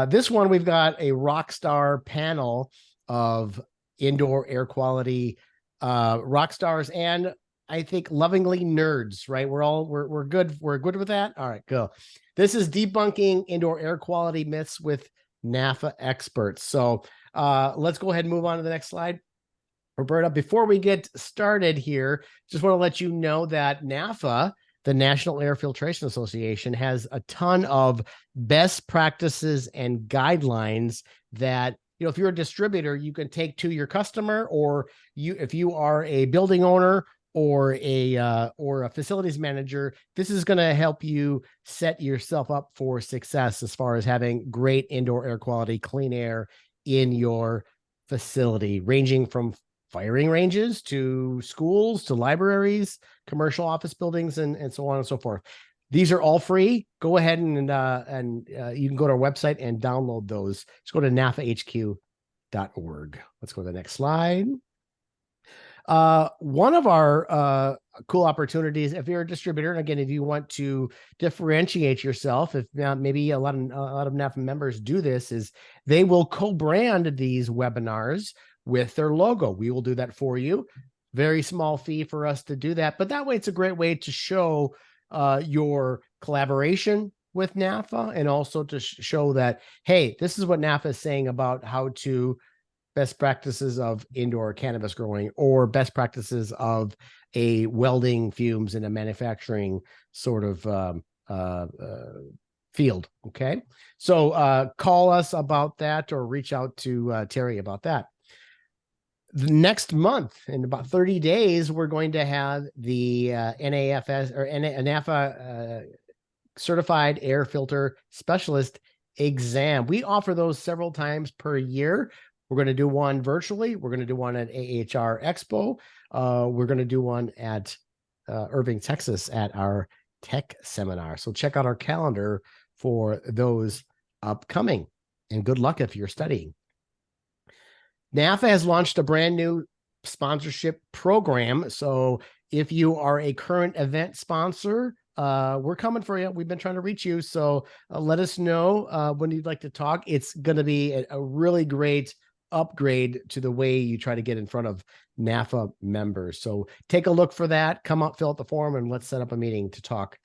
This one, we've got a rock star panel of indoor air quality rock stars and I think lovingly nerds, right? We're good. We're good with that. All right, go. This is debunking indoor air quality myths with NAFA experts. So let's go ahead and move on to the next slide. Roberta, before we get started here, just want to let you know that NAFA, the National Air Filtration Association, has a ton of best practices and guidelines that, you know, if you're a distributor, you can take to your customer, or if you are a building owner or a facilities manager, this is going to help you set yourself up for success as far as having great indoor air quality, clean air in your facility, ranging from firing ranges to schools to libraries, commercial office buildings, and so on and so forth. These are all free. Go ahead and you can go to our website and download those. Just go to nafahq.org. Let's go to the next slide. One of our cool opportunities, if you're a distributor, and again, if you want to differentiate yourself, if maybe a lot of NAFA members do this, is they will co-brand these webinars with their logo. We will do that for you. Very small fee for us to do that, but that way it's a great way to show your collaboration with NAFA, and also to show that, hey, this is what NAFA is saying about how to best practices of indoor cannabis growing, or best practices of a welding fumes in a manufacturing sort of field. Okay. So call us about that, or reach out to Terry about that. The next month, in about 30 days, we're going to have the NAFS or NAFA Certified Air Filter Specialist exam. We offer those several times per year. We're going to do one virtually. We're going to do one at AHR Expo. We're going to do one at Irving, Texas at our tech seminar. So check out our calendar for those upcoming, and good luck if you're studying. NAFA has launched a brand new sponsorship program. So if you are a current event sponsor, we're coming for you. We've been trying to reach you. So let us know when you'd like to talk. It's going to be a really great upgrade to the way you try to get in front of NAFA members. So take a look for that. Come up, fill out the form, and let's set up a meeting to talk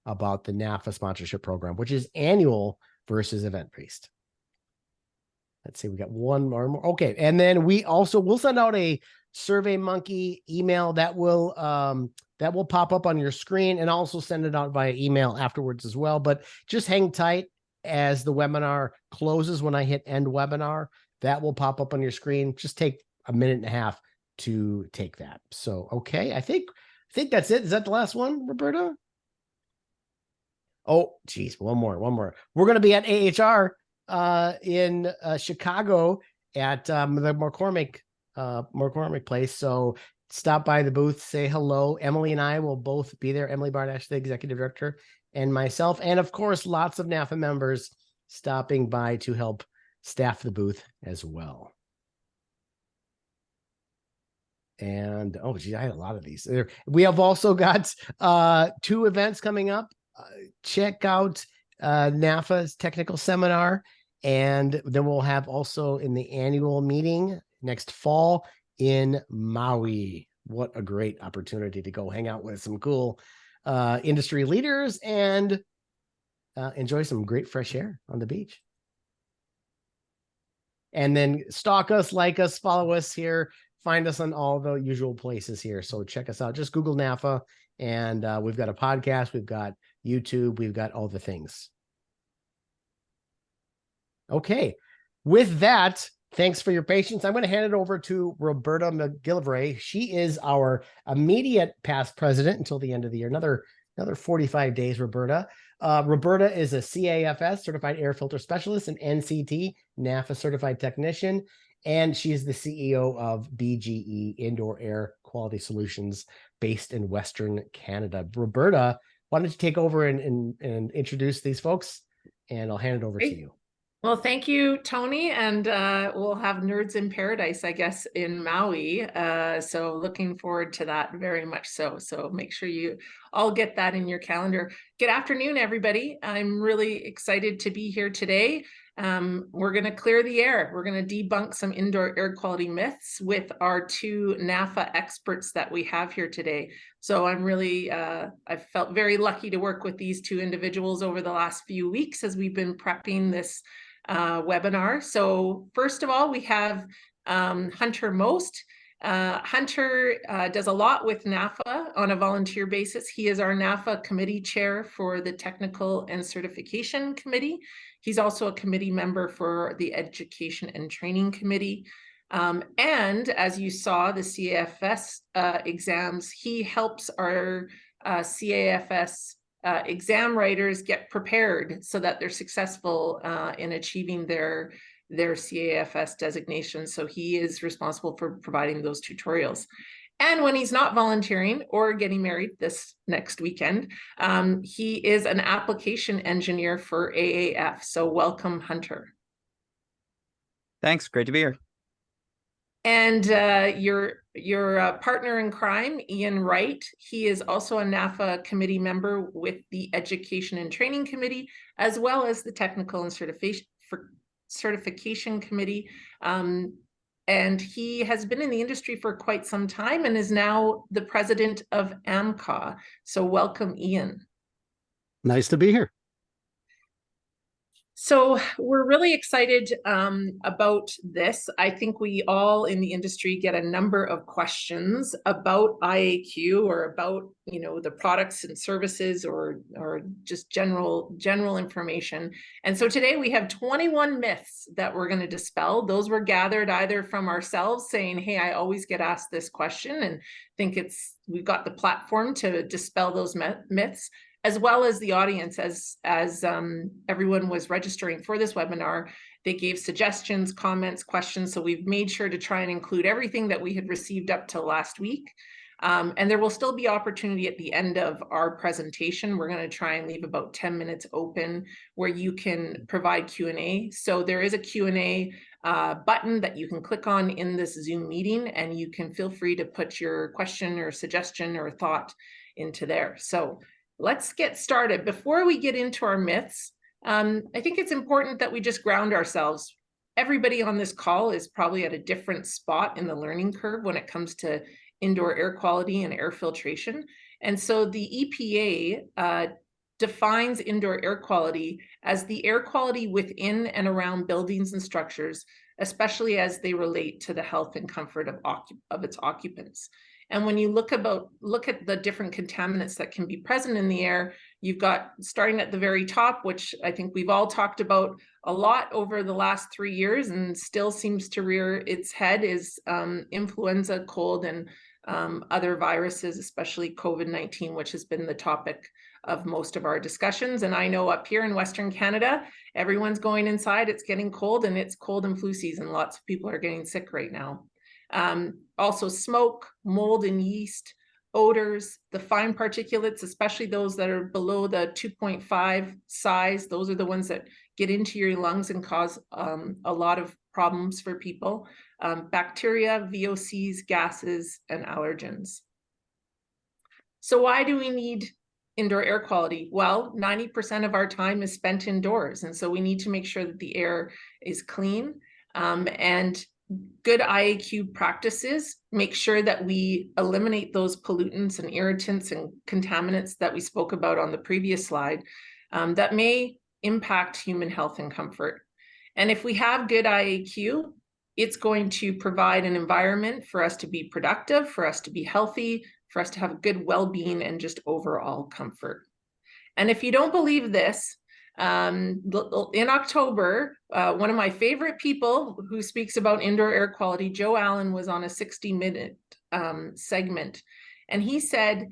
about the NAFA sponsorship program, which is annual versus event-based. Let's see, we got one more. Okay. And then we'll send out a SurveyMonkey email that will pop up on your screen, and also send it out via email afterwards as well. But just hang tight as the webinar closes. When I hit end webinar, that will pop up on your screen. Just take a minute and a half to take that. So, okay. I think that's it. Is that the last one, Roberta? Oh, geez. One more. We're going to be at AHR in Chicago at the McCormick place. So stop by the booth, say hello. Emily and I will both be there. Emily Bardash, the executive director, and myself, and of course, lots of NAFA members stopping by to help staff the booth as well. And oh geez, I had a lot of these. We have also got 2 events coming up. Check out NAFA's technical seminar, and then we'll have also in the annual meeting next fall in Maui. What a great opportunity to go hang out with some cool industry leaders and enjoy some great fresh air on the beach. And then stalk us, like us, follow us here, find us on all the usual places here. So check us out. Just Google NAFA, and we've got a podcast, we've got YouTube, we've got all the things. Okay. With that, thanks for your patience. I'm going to hand it over to Roberta MacGillivray. She is our immediate past president until the end of the year. Another 45 days, Roberta. Roberta is a CAFS, Certified Air Filter Specialist, and NCT, NAFA Certified Technician, and she is the CEO of BGE, Indoor Air Quality Solutions, based in Western Canada. Roberta, why don't you take over and introduce these folks, and I'll hand it over to you. Well, thank you, Tony, and we'll have Nerds in Paradise, I guess, in Maui. So looking forward to that very much so. So make sure you all get that in your calendar. Good afternoon, everybody. I'm really excited to be here today. We're going to clear the air. We're going to debunk some indoor air quality myths with our two NAFA experts that we have here today. So I'm really, I felt very lucky to work with these two individuals over the last few weeks as we've been prepping this webinar. So first of all, we have Hunter Most. Hunter does a lot with NAFA on a volunteer basis. He is our NAFA committee chair for the Technical and Certification Committee. He's also a committee member for the Education and Training Committee. And as you saw, the CAFS exams, he helps our CAFS exam writers get prepared so that they're successful in achieving their CAFS designation. So he is responsible for providing those tutorials. And when he's not volunteering or getting married this next weekend, he is an application engineer for AAF. So welcome, Hunter. Thanks, great to be here. And your partner in crime, Iain Wright, he is also a NAFA committee member with the Education and Training Committee, as well as the Technical and Certification Committee. And he has been in the industry for quite some time and is now the president of AMCA. So welcome, Iain. Nice to be here. So we're really excited about this. I think we all in the industry get a number of questions about IAQ or about, you know, the products and services or just general information. And so today we have 21 myths that we're going to dispel. Those were gathered either from ourselves saying, hey, I always get asked this question and think we've got the platform to dispel those myths, as well as the audience. As everyone was registering for this webinar, they gave suggestions, comments, questions. So we've made sure to try and include everything that we had received up till last week. And there will still be opportunity at the end of our presentation. We're going to try and leave about 10 minutes open where you can provide Q&A. So there is a Q&A button that you can click on in this Zoom meeting, and you can feel free to put your question or suggestion or thought into there. So let's get started. Before we get into our myths, I think it's important that we just ground ourselves. Everybody on this call is probably at a different spot in the learning curve when it comes to indoor air quality and air filtration. And so the EPA defines indoor air quality as the air quality within and around buildings and structures, especially as they relate to the health and comfort of its occupants. And when you look at the different contaminants that can be present in the air, you've got, starting at the very top, which I think we've all talked about a lot over the last 3 years and still seems to rear its head, is influenza, cold, and other viruses, especially COVID-19, which has been the topic of most of our discussions. And I know up here in Western Canada, everyone's going inside, it's getting cold, and it's cold and flu season. Lots of people are getting sick right now. Also smoke, mold and yeast, odors, the fine particulates, especially those that are below the 2.5 size. Those are the ones that get into your lungs and cause a lot of problems for people. Bacteria, VOCs, gases, and allergens. So why do we need indoor air quality? Well, 90% of our time is spent indoors. And so we need to make sure that the air is clean, and good IAQ practices make sure that we eliminate those pollutants and irritants and contaminants that we spoke about on the previous slide that may impact human health and comfort. And if we have good IAQ, it's going to provide an environment for us to be productive, for us to be healthy, for us to have good well-being and just overall comfort. And if you don't believe this, in October, one of my favorite people who speaks about indoor air quality, Joe Allen, was on a 60-minute segment. And he said,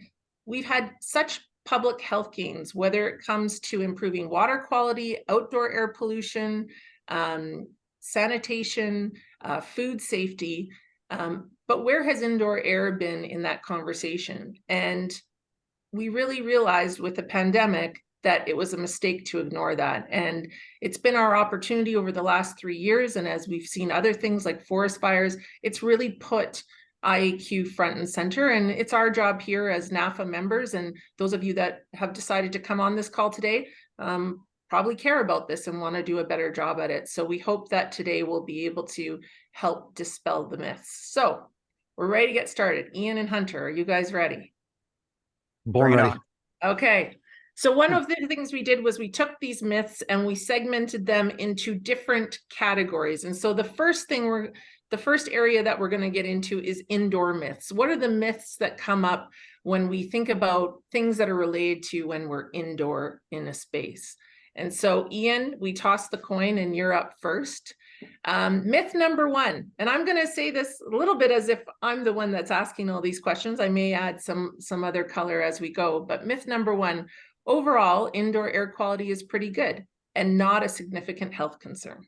we've had such public health gains, whether it comes to improving water quality, outdoor air pollution, sanitation, food safety. But where has indoor air been in that conversation? And we really realized with the pandemic that it was a mistake to ignore that. And it's been our opportunity over the last 3 years. And as we've seen other things like forest fires, it's really put IAQ front and center. And it's our job here as NAFA members, and those of you that have decided to come on this call today, probably care about this and want to do a better job at it. So we hope that today we'll be able to help dispel the myths. So we're ready to get started. Ian and Hunter, are you guys ready? Born Bring it ready. on. Okay. So one of the things we did was we took these myths and we segmented them into different categories. And so the first area that we're going to get into is indoor myths. What are the myths that come up when we think about things that are related to when we're indoor in a space? And so, Ian, we toss the coin and you're up first. Myth number one, and I'm going to say this a little bit as if I'm the one that's asking all these questions. I may add some other color as we go, but myth number one, overall, indoor air quality is pretty good and not a significant health concern.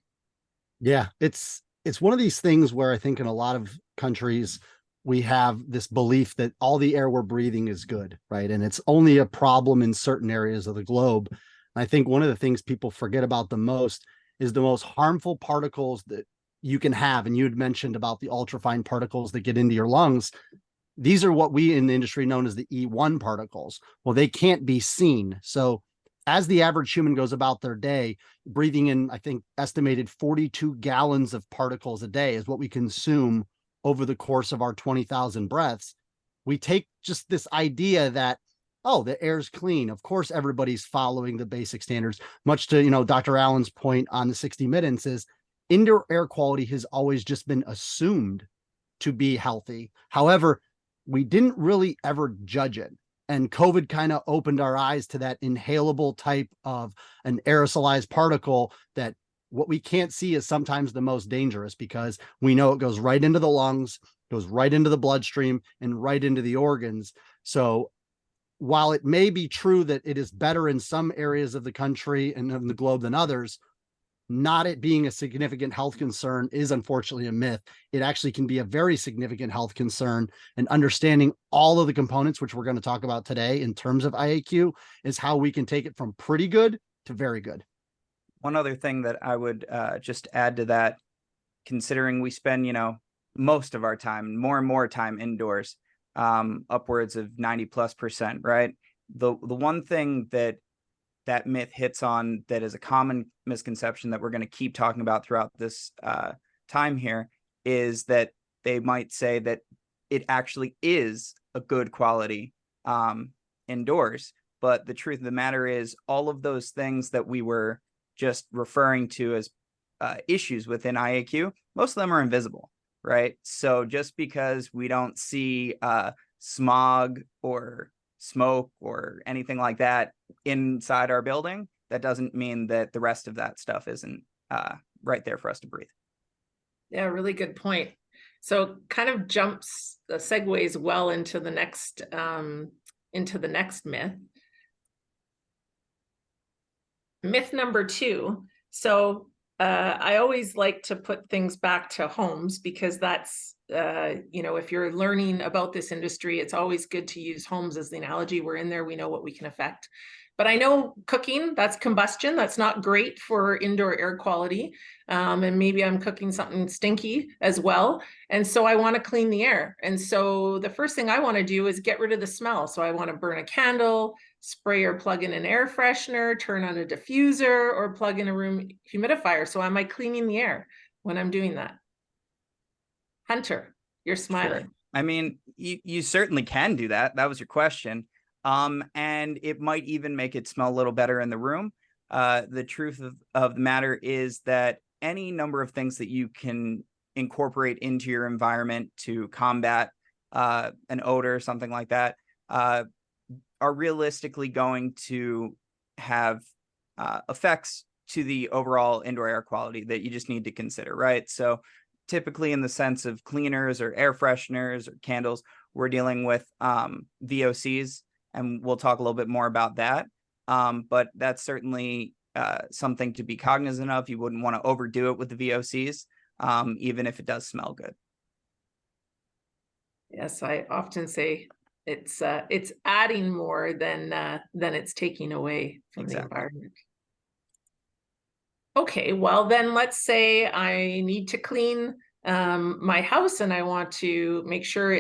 Yeah, it's one of these things where I think in a lot of countries, we have this belief that all the air we're breathing is good, right? And it's only a problem in certain areas of the globe. I think one of the things people forget about the most is the most harmful particles that you can have. And you had mentioned about the ultrafine particles that get into your lungs. These are what we in the industry known as the E1 particles. Well, they can't be seen. So as the average human goes about their day, breathing in, I think, estimated 42 gallons of particles a day is what we consume over the course of our 20,000 breaths. We take just this idea that, oh, the air's clean. Of course, everybody's following the basic standards. Much to, Dr. Allen's point on the 60 Minutes is indoor air quality has always just been assumed to be healthy. However, we didn't really ever judge it. And COVID kind of opened our eyes to that inhalable type of an aerosolized particle that what we can't see is sometimes the most dangerous, because we know it goes right into the lungs, goes right into the bloodstream, and right into the organs. So while it may be true that it is better in some areas of the country and of the globe than others, not it being a significant health concern is unfortunately a myth. It actually can be a very significant health concern, and understanding all of the components, which we're going to talk about today in terms of IAQ, is how we can take it from pretty good to very good. One other thing that I would just add to that, considering we spend, most of our time, more and more time indoors, upwards of 90+%, right? The one thing that myth hits on that is a common misconception that we're going to keep talking about throughout this time here is that they might say that it actually is a good quality indoors. But the truth of the matter is all of those things that we were just referring to as issues within IAQ, most of them are invisible, right? So just because we don't see smog or smoke or anything like that inside our building, that doesn't mean that the rest of that stuff isn't right there for us to breathe. Yeah, really good point. So kind of segues well into the next myth. Myth number two. So I always like to put things back to homes, because that's, if you're learning about this industry, it's always good to use homes as the analogy. We're in there, we know what we can affect. But I know cooking, that's combustion. That's not great for indoor air quality. And maybe I'm cooking something stinky as well. And so I want to clean the air. And so the first thing I want to do is get rid of the smell. So I want to burn a candle, spray or plug in an air freshener, turn on a diffuser, or plug in a room humidifier. So am I cleaning the air when I'm doing that? Hunter, you're smiling. Sure. I mean, you certainly can do that. That was your question. And it might even make it smell a little better in the room. The truth of the matter is that any number of things that you can incorporate into your environment to combat an odor, something like that, are realistically going to have effects to the overall indoor air quality that you just need to consider, right? So typically in the sense of cleaners or air fresheners or candles, we're dealing with VOCs, and we'll talk a little bit more about that. But that's certainly something to be cognizant of. You wouldn't want to overdo it with the VOCs, even if it does smell good. Yes, I often say it's adding more than it's taking away from the environment. Okay, well then let's say I need to clean my house and I want to make sure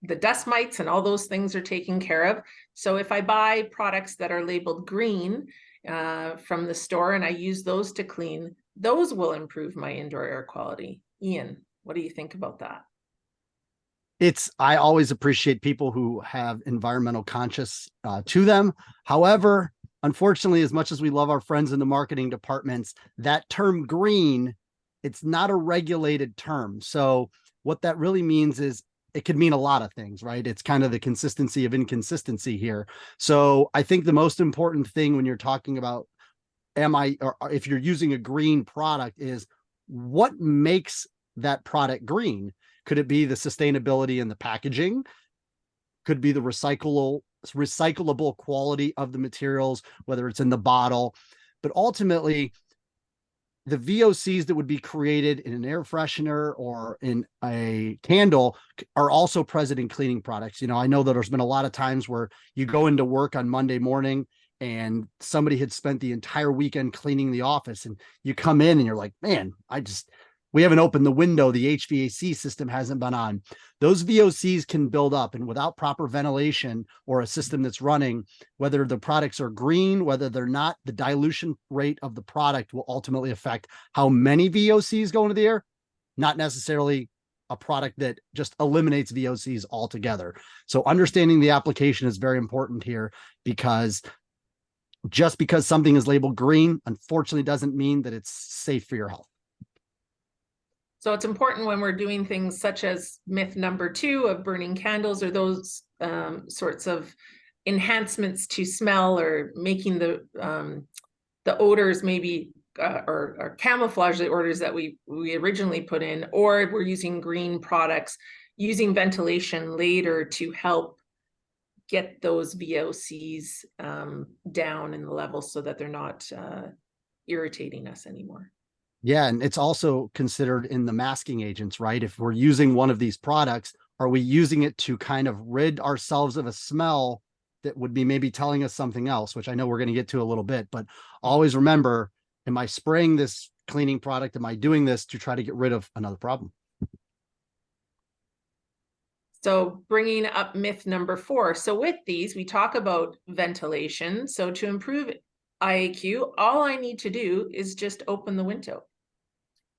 the dust mites and all those things are taken care of. So if I buy products that are labeled green from the store, and I use those to clean. Those will improve my indoor air quality. Iain, what do you think about that? I always appreciate people who have environmental conscious to them. However, unfortunately, as much as we love our friends in the marketing departments, that term green, it's not a regulated term. So what that really means is it could mean a lot of things, right? It's kind of the consistency of inconsistency here. So I think the most important thing when you're talking about or if you're using a green product is what makes that product green. Could it be the sustainability in the packaging? Could be the recyclable quality of the materials, whether it's in the bottle. But ultimately, the VOCs that would be created in an air freshener or in a candle are also present in cleaning products. You know, I know that there's been a lot of times where you go into work on Monday morning and somebody had spent the entire weekend cleaning the office, and you come in and you're like, man, we haven't opened the window. The HVAC system hasn't been on. Those VOCs can build up, and without proper ventilation or a system that's running, whether the products are green, whether they're not, the dilution rate of the product will ultimately affect how many VOCs go into the air, not necessarily a product that just eliminates VOCs altogether. So understanding the application is very important here, because just because something is labeled green, unfortunately, doesn't mean that it's safe for your health. So it's important when we're doing things such as myth number 2 of burning candles, or those sorts of enhancements to smell, or making the odors maybe or camouflage the odors that we originally put in, or we're using green products, using ventilation later to help get those VOCs down in the level so that they're not irritating us anymore. Yeah, and it's also considered in the masking agents, right? If we're using one of these products, are we using it to kind of rid ourselves of a smell that would be maybe telling us something else, which I know we're going to get to a little bit, but always remember, am I spraying this cleaning product? Am I doing this to try to get rid of another problem? So bringing up myth number 4. So with these, we talk about ventilation. So to improve IAQ, all I need to do is just open the window.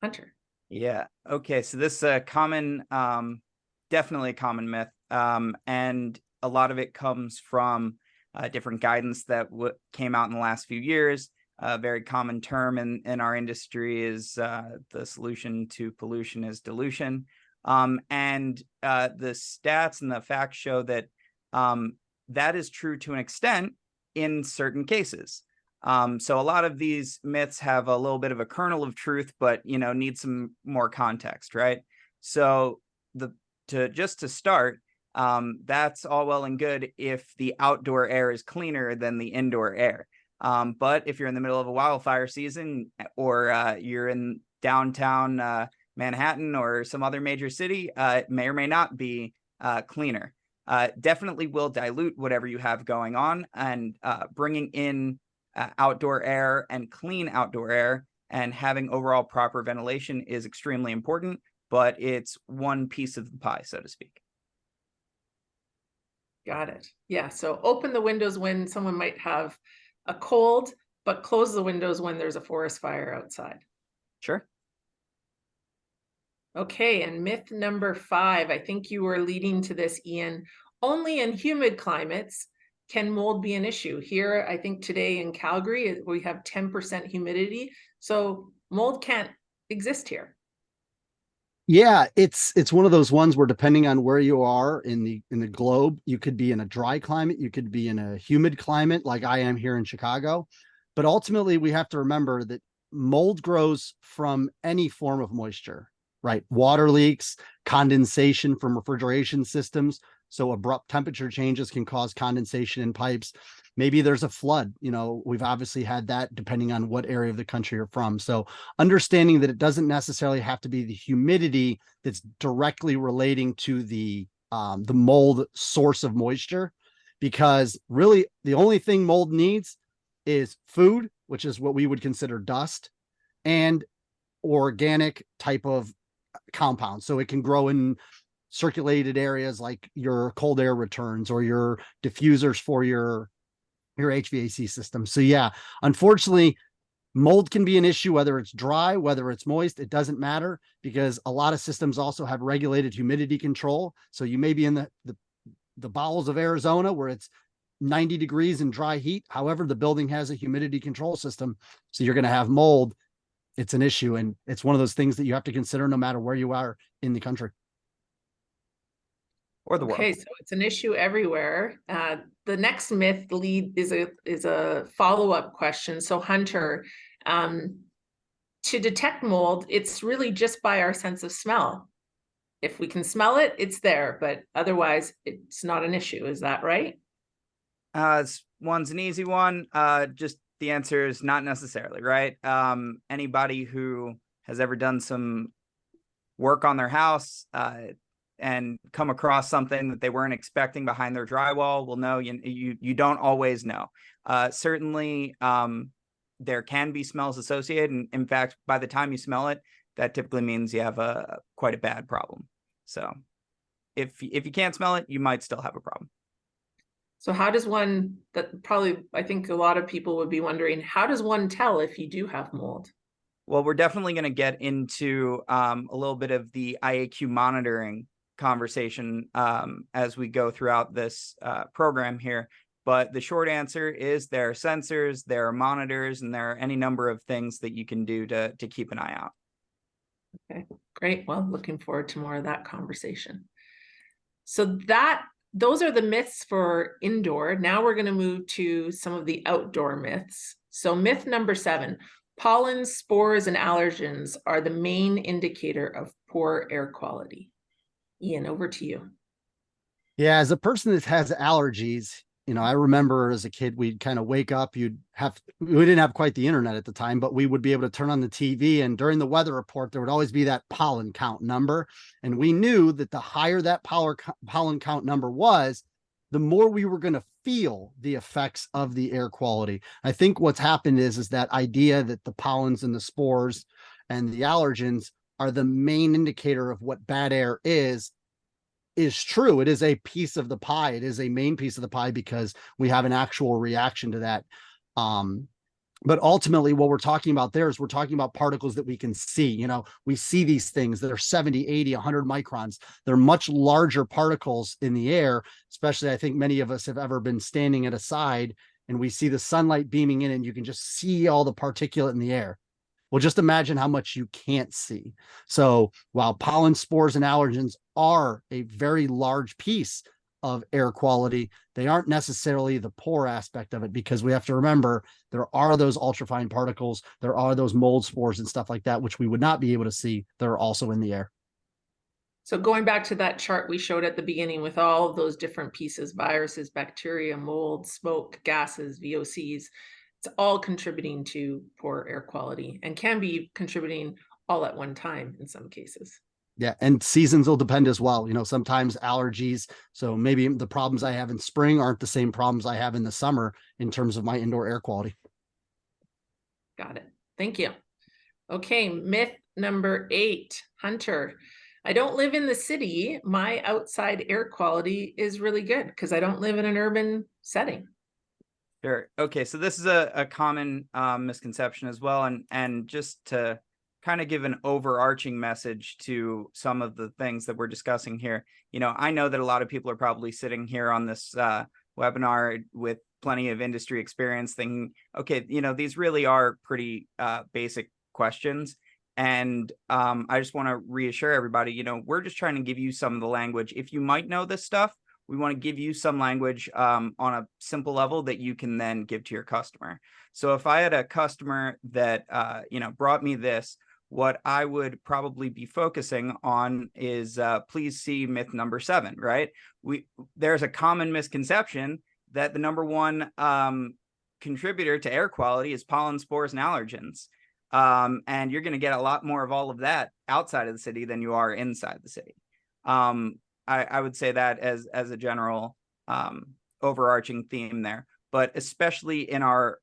Hunter. Yeah. Okay. So this is a common, definitely a common myth. And a lot of it comes from different guidance that came out in the last few years. A very common term in our industry is the solution to pollution is dilution. And the stats and the facts show that that is true to an extent in certain cases. So a lot of these myths have a little bit of a kernel of truth, but, you know, need some more context, right? So to start, that's all well and good if the outdoor air is cleaner than the indoor air. But if you're in the middle of a wildfire season, or you're in downtown Manhattan or some other major city, it may or may not be cleaner. Definitely will dilute whatever you have going on, and bringing in outdoor air and clean outdoor air and having overall proper ventilation is extremely important, but it's one piece of the pie, so to speak. Got it. Yeah. So open the windows when someone might have a cold, but close the windows when there's a forest fire outside. Sure. Okay. And myth number 5, I think you were leading to this, Iain. Only in humid climates can mold be an issue. Here, I think today in Calgary, we have 10% humidity. So mold can't exist here. Yeah, it's one of those ones where, depending on where you are in the globe, you could be in a dry climate, you could be in a humid climate like I am here in Chicago. But ultimately, we have to remember that mold grows from any form of moisture, right? Water leaks, condensation from refrigeration systems. So abrupt temperature changes can cause condensation in pipes. Maybe there's a flood. You know, we've obviously had that depending on what area of the country you're from. So understanding that it doesn't necessarily have to be the humidity that's directly relating to the mold source of moisture, because really the only thing mold needs is food, which is what we would consider dust, and organic type of compound. So it can grow in circulated areas like your cold air returns or your diffusers for your your HVAC system. So yeah, unfortunately, mold can be an issue, whether it's dry, whether it's moist, it doesn't matter, because a lot of systems also have regulated humidity control. So you may be in the bowels of Arizona where it's 90 degrees and dry heat. However, the building has a humidity control system. So you're going to have mold. It's an issue. And it's one of those things that you have to consider no matter where you are in the country. Or the world. Okay, so it's an issue everywhere. The next myth lead is a follow-up question. So Hunter, to detect mold, it's really just by our sense of smell. If we can smell it, it's there, but otherwise it's not an issue. Is that right? One's an easy one. Just the answer is not necessarily, right? Anybody who has ever done some work on their house, and come across something that they weren't expecting behind their drywall will know you don't always know. Certainly, there can be smells associated. And in fact, by the time you smell it, that typically means you have quite a bad problem. So if you can't smell it, you might still have a problem. So how does one, I think a lot of people would be wondering, how does one tell if you do have mold? Well, we're definitely going to get into a little bit of the IAQ monitoring conversation as we go throughout this program here. But the short answer is there are sensors, there are monitors, and there are any number of things that you can do to keep an eye out. Okay, great. Well, looking forward to more of that conversation. So those are the myths for indoor. Now we're going to move to some of the outdoor myths. So myth number 7, pollen, spores, and allergens are the main indicator of poor air quality. Ian, over to you. Yeah, as a person that has allergies, I remember as a kid, we'd kind of wake up, we didn't have quite the internet at the time, but we would be able to turn on the TV, and during the weather report, there would always be that pollen count number. And we knew that the higher that pollen count number was, the more we were going to feel the effects of the air quality. I think what's happened is that idea that the pollens and the spores and the allergens are the main indicator of what bad air is true. It is a piece of the pie. It is a main piece of the pie because we have an actual reaction to that. But ultimately what we're talking about there is we're talking about particles that we can see. We see these things that are 70, 80, 100 microns. They're much larger particles in the air, especially I think many of us have ever been standing at a side and we see the sunlight beaming in and you can just see all the particulate in the air. Well, just imagine how much you can't see. So while pollen, spores, and allergens are a very large piece of air quality, they aren't necessarily the poor aspect of it, because we have to remember there are those ultrafine particles, there are those mold spores and stuff like that, which we would not be able to see, that are also in the air. So going back to that chart we showed at the beginning with all of those different pieces, viruses, bacteria, mold, smoke, gases, VOCs, it's all contributing to poor air quality and can be contributing all at one time in some cases. Yeah, and seasons will depend as well. Sometimes allergies. So maybe the problems I have in spring aren't the same problems I have in the summer in terms of my indoor air quality. Got it. Thank you. Okay, myth number 8, Hunter. I don't live in the city. My outside air quality is really good because I don't live in an urban setting. Sure. Okay, so this is a common misconception as well, and just to kind of give an overarching message to some of the things that we're discussing here. I know that a lot of people are probably sitting here on this webinar with plenty of industry experience thinking, okay, these really are pretty basic questions. And I just want to reassure everybody, we're just trying to give you some of the language. If you might know this stuff, we want to give you some language on a simple level that you can then give to your customer. So if I had a customer that, brought me this, what I would probably be focusing on is please see myth number 7, right? There's a common misconception that the number one contributor to air quality is pollen, spores, and allergens. And you're going to get a lot more of all of that outside of the city than you are inside the city. I would say that as a general overarching theme there, but especially in our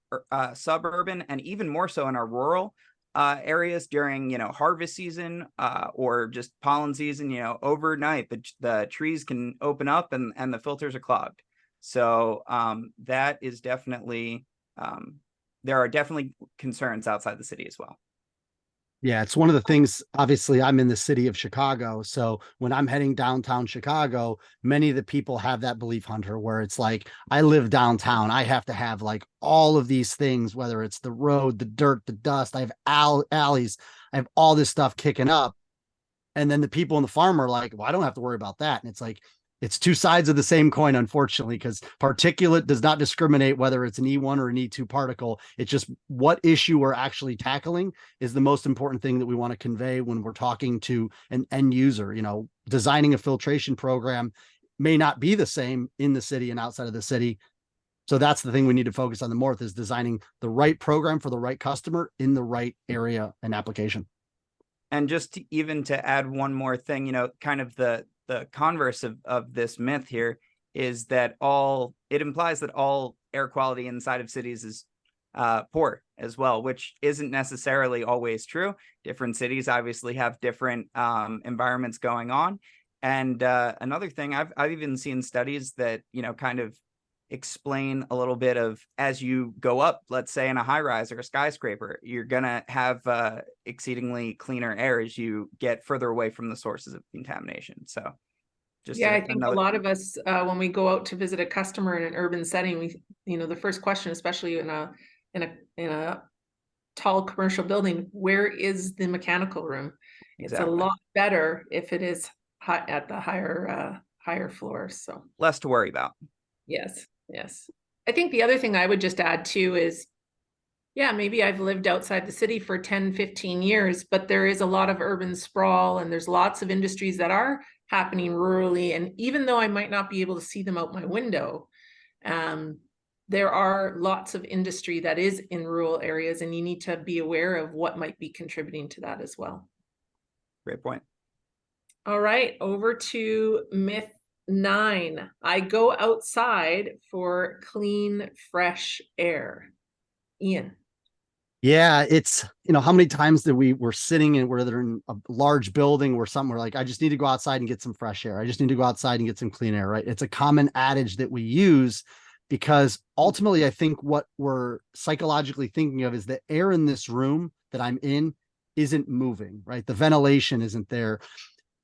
suburban and even more so in our rural areas during, harvest season or just pollen season, overnight, the trees can open up and the filters are clogged. So that is definitely, there are definitely concerns outside the city as well. Yeah, it's one of the things. Obviously, I'm in the city of Chicago. So when I'm heading downtown Chicago, many of the people have that belief, Hunter, where it's like, I live downtown. I have to have like all of these things, whether it's the road, the dirt, the dust. I have alleys. I have all this stuff kicking up. And then the people in the farm are like, well, I don't have to worry about that. And it's like, it's two sides of the same coin, unfortunately, because particulate does not discriminate whether it's an E1 or an E2 particle. It's just what issue we're actually tackling is the most important thing that we want to convey when we're talking to an end user. You know, designing a filtration program may not be the same in the city and outside of the city. So that's the thing we need to focus on the more is designing the right program for the right customer in the right area and application. And just even to add one more thing, you know, kind of the converse of this myth here is that it implies that all air quality inside of cities is poor as well, which isn't necessarily always true. Different cities obviously have different environments going on. And another thing, I've even seen studies that, you know, kind of explain a little bit of, as you go up, let's say in a high rise or a skyscraper, you're going to have exceedingly cleaner air as you get further away from the sources of contamination. So just I think a lot of us, when we go out to visit a customer in an urban setting, we, you know, the first question, especially in a tall commercial building, where is the mechanical room? Exactly. It's a lot better if it is at the higher floors. So less to worry about. Yes. I think the other thing I would just add too is, yeah, maybe I've lived outside the city for 10, 15 years, but there is a lot of urban sprawl and there's lots of industries that are happening rurally. And even though I might not be able to see them out my window, there are lots of industry that is in rural areas, and you need to be aware of what might be contributing to that as well. Great point. All right, over to myth 9. I go outside for clean, fresh air. Ian. Yeah, it's, you know, how many times that we're sitting in where they're in a large building or somewhere like, I just need to go outside and get some fresh air. I just need to go outside and get some clean air, right? It's a common adage that we use because ultimately I think what we're psychologically thinking of is the air in this room that I'm in isn't moving, right? The ventilation isn't there.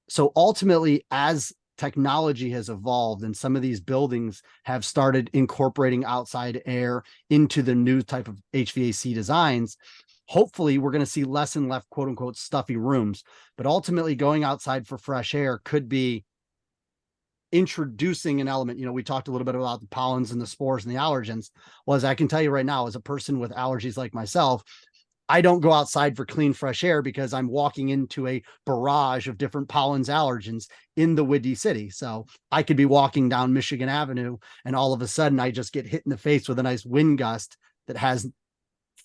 So ultimately, as technology has evolved and some of these buildings have started incorporating outside air into the new type of HVAC designs, hopefully we're going to see less and less quote unquote stuffy rooms. But ultimately going outside for fresh air could be introducing an element. You know, we talked a little bit about the pollens and the spores and the allergens. Well, as I can tell you right now, as a person with allergies like myself, I don't go outside for clean, fresh air because I'm walking into a barrage of different pollens, allergens in the Windy City. So I could be walking down Michigan Avenue and all of a sudden I just get hit in the face with a nice wind gust that has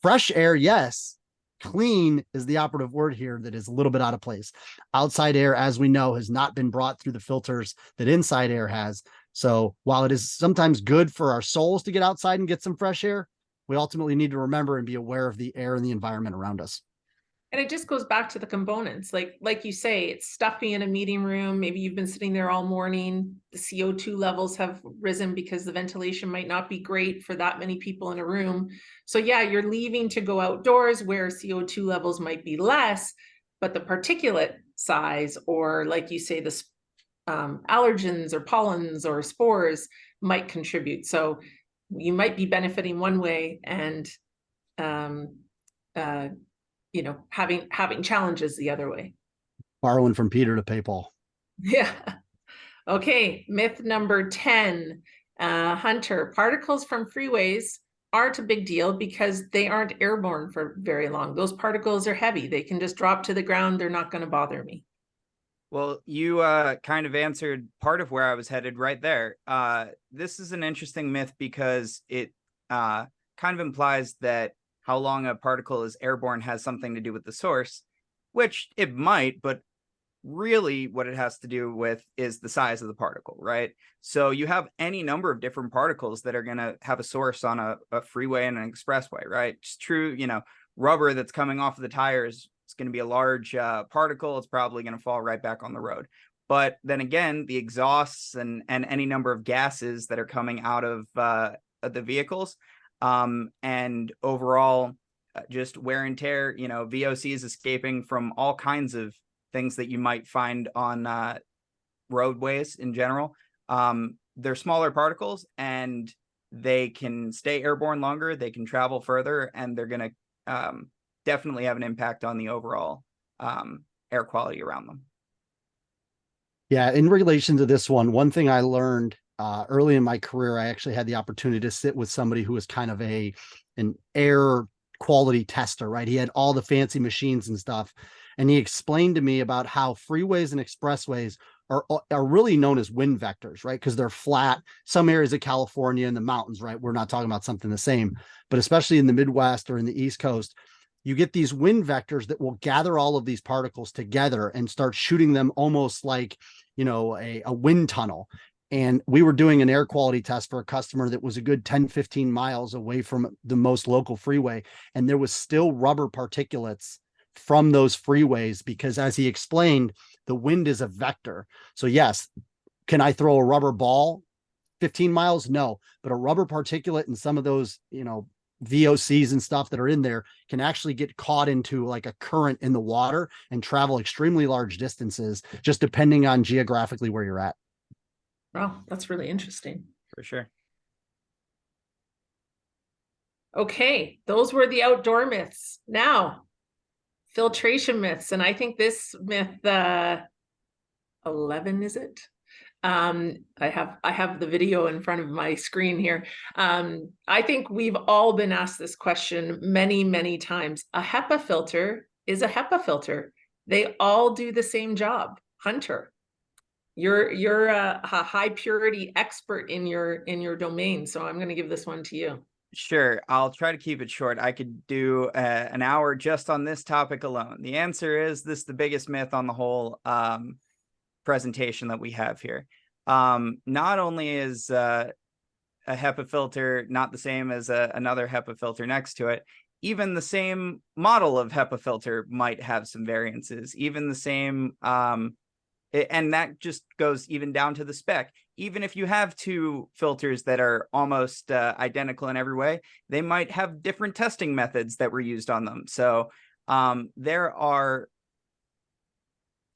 fresh air. Yes. Clean is the operative word here that is a little bit out of place. Outside air, as we know, has not been brought through the filters that inside air has. So while it is sometimes good for our souls to get outside and get some fresh air, we ultimately need to remember and be aware of the air and the environment around us. And it just goes back to the components. Like you say, it's stuffy in a meeting room. Maybe you've been sitting there all morning. The CO2 levels have risen because the ventilation might not be great for that many people in a room. So yeah, you're leaving to go outdoors where CO2 levels might be less, but the particulate size, or like you say, the allergens or pollens or spores might contribute. So you might be benefiting one way and you know, having challenges the other way. Borrowing from Peter to pay Paul. Yeah. Okay, myth number 10. Hunter, particles from freeways aren't a big deal because they aren't airborne for very long. Those particles are heavy. They can just drop to the ground. They're not going to bother me. Well, you kind of answered part of where I was headed right there. This is an interesting myth because it kind of implies that how long a particle is airborne has something to do with the source, which it might, but really what it has to do with is the size of the particle, right? So you have any number of different particles that are going to have a source on a freeway and an expressway, right? It's true, you know, rubber that's coming off of the tires, it's going to be a large particle. It's probably going to fall right back on the road. But then again, the exhausts and any number of gases that are coming out of the vehicles, and overall just wear and tear, VOCs escaping from all kinds of things that you might find on roadways in general. They're smaller particles and they can stay airborne longer, they can travel further, and they're going to definitely have an impact on the overall air quality around them. Yeah, in relation to this one thing I learned early in my career, I actually had the opportunity to sit with somebody who was kind of an air quality tester, right? He had all the fancy machines and stuff. And he explained to me about how freeways and expressways are really known as wind vectors, right? Because they're flat. Some areas of California and the mountains, right? We're not talking about something the same, but especially in the Midwest or in the East Coast, you get these wind vectors that will gather all of these particles together and start shooting them almost like, a wind tunnel. And we were doing an air quality test for a customer that was a good 10, 15 miles away from the most local freeway. And there was still rubber particulates from those freeways because, as he explained, the wind is a vector. So yes, can I throw a rubber ball 15 miles? No, but a rubber particulate in some of those, VOCs and stuff that are in there can actually get caught into like a current in the water and travel extremely large distances, just depending on geographically where you're at. Wow, that's really interesting. For sure. Okay, those were the outdoor myths. Now, filtration myths. And I think this myth 11, is it? I have the video in front of my screen here. I think we've all been asked this question many, many times. A HEPA filter is a HEPA filter. They all do the same job. Hunter, you're a high purity expert in your domain, so I'm going to give this one to you. Sure, I'll try to keep it short. I could do an hour just on this topic alone. The answer is this: the biggest myth on the whole presentation that we have here. Not only is a HEPA filter not the same as another HEPA filter next to it, even the same model of HEPA filter might have some variances. Even the same, and that just goes even down to the spec. Even if you have two filters that are almost identical in every way, they might have different testing methods that were used on them. So there are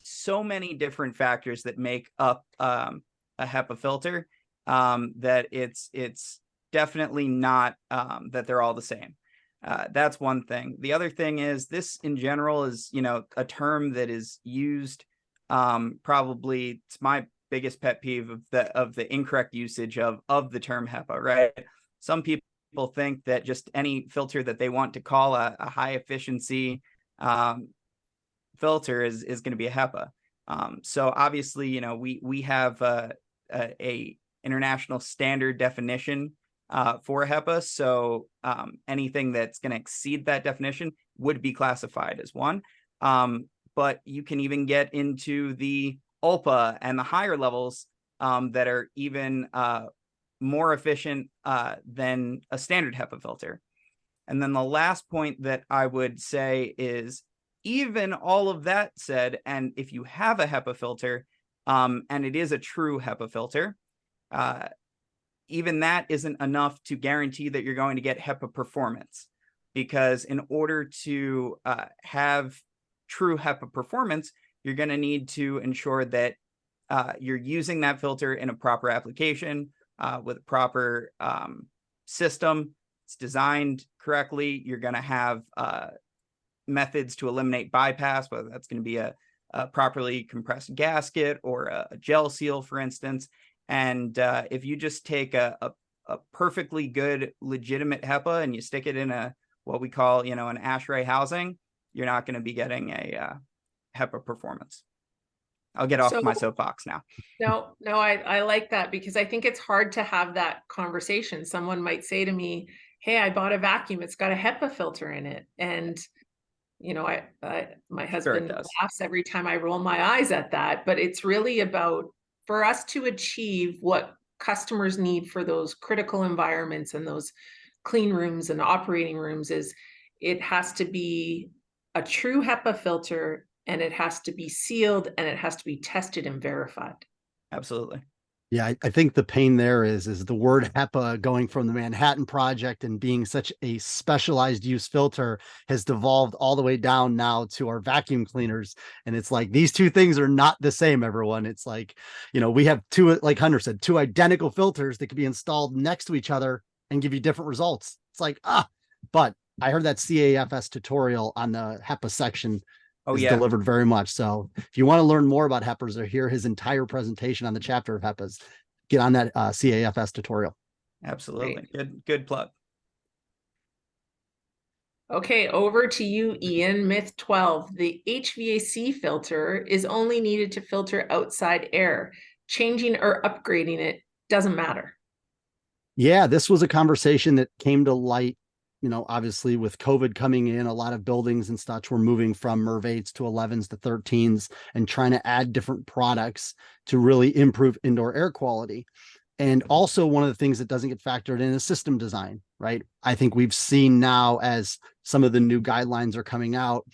so many different factors that make up a HEPA filter that it's definitely not that they're all the same. That's one thing. The other thing is this in general is, a term that is used probably, it's my biggest pet peeve of the incorrect usage of the term HEPA, right? Some people think that just any filter that they want to call a high efficiency filter is going to be a HEPA. So obviously, we have a international standard definition for HEPA. So anything that's going to exceed that definition would be classified as one. But you can even get into the ULPA and the higher levels that are even more efficient than a standard HEPA filter. And then the last point that I would say is, even all of that said, and if you have a HEPA filter, and it is a true HEPA filter, even that isn't enough to guarantee that you're going to get HEPA performance. Because in order to have true HEPA performance, you're going to need to ensure that you're using that filter in a proper application with a proper system. It's designed correctly. You're going to have methods to eliminate bypass, whether that's going to be a properly compressed gasket or a gel seal, for instance. And if you just take a perfectly good, legitimate HEPA and you stick it in what we call, an ASHRAE housing, you're not going to be getting a HEPA performance. I'll get off my soapbox now. No, I like that, because I think it's hard to have that conversation. Someone might say to me, hey, I bought a vacuum, it's got a HEPA filter in it. And my husband laughs every time I roll my eyes at that, but it's really about, for us to achieve what customers need for those critical environments and those clean rooms and operating rooms, is it has to be a true HEPA filter and it has to be sealed, and it has to be tested and verified. Absolutely. Yeah, I think the pain there is the word HEPA going from the Manhattan Project and being such a specialized use filter has devolved all the way down now to our vacuum cleaners. And it's like, these two things are not the same, everyone. It's like, we have two, like Hunter said, two identical filters that could be installed next to each other and give you different results. It's like, but I heard that CAFS tutorial on the HEPA section is delivered very much. So if you want to learn more about HEPAs or hear his entire presentation on the chapter of HEPAs, get on that CAFS tutorial. Absolutely. Good plug. Okay, over to you, Ian. Myth 12. The HVAC filter is only needed to filter outside air. Changing or upgrading it doesn't matter. Yeah, this was a conversation that came to light, obviously with COVID coming in, a lot of buildings and such were moving from MERV 8s to 11s to 13s and trying to add different products to really improve indoor air quality. And also one of the things that doesn't get factored in is system design, right? I think we've seen now as some of the new guidelines are coming out,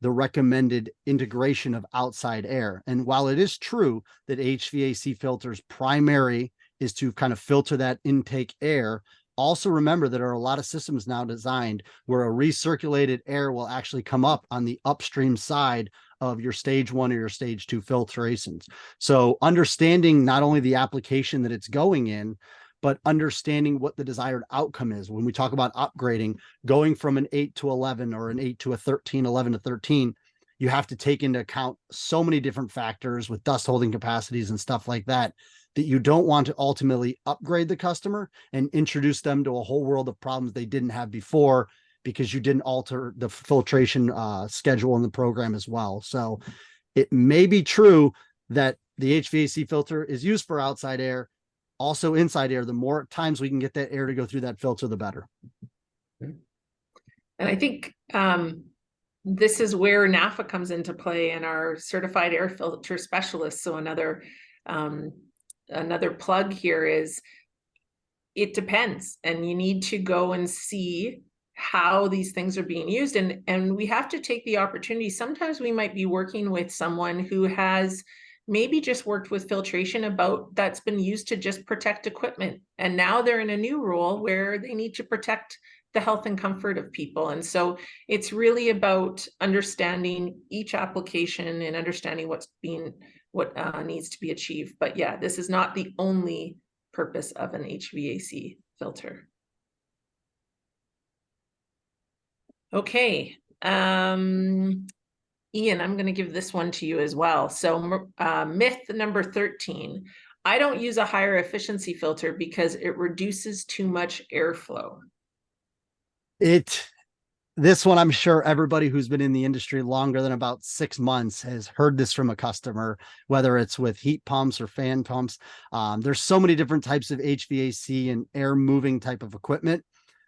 the recommended integration of outside air. And while it is true that HVAC filters primary is to kind of filter that intake air, also remember that there are a lot of systems now designed where a recirculated air will actually come up on the upstream side of your stage 1 or your stage 2 filtrations. So understanding not only the application that it's going in, but understanding what the desired outcome is. When we talk about upgrading, going from an 8 to 11 or an 8 to a 13, 11 to 13, you have to take into account so many different factors with dust holding capacities and stuff like that, that you don't want to ultimately upgrade the customer and introduce them to a whole world of problems they didn't have before because you didn't alter the filtration schedule in the program as well. So it may be true that the HVAC filter is used for outside air, also inside air. The more times we can get that air to go through that filter, the better. And I think this is where NAFA comes into play and our certified air filter specialists. So another plug here is it depends, and you need to go and see how these things are being used. And we have to take the opportunity. Sometimes we might be working with someone who has maybe just worked with filtration that's been used to just protect equipment. And now they're in a new role where they need to protect the health and comfort of people. And so it's really about understanding each application and understanding what needs to be achieved. But yeah, this is not the only purpose of an HVAC filter. Okay, Ian, I'm going to give this one to you as well. So myth number 13, I don't use a higher efficiency filter because it reduces too much airflow. This one, I'm sure everybody who's been in the industry longer than about 6 months has heard this from a customer, whether it's with heat pumps or fan pumps. There's so many different types of HVAC and air moving type of equipment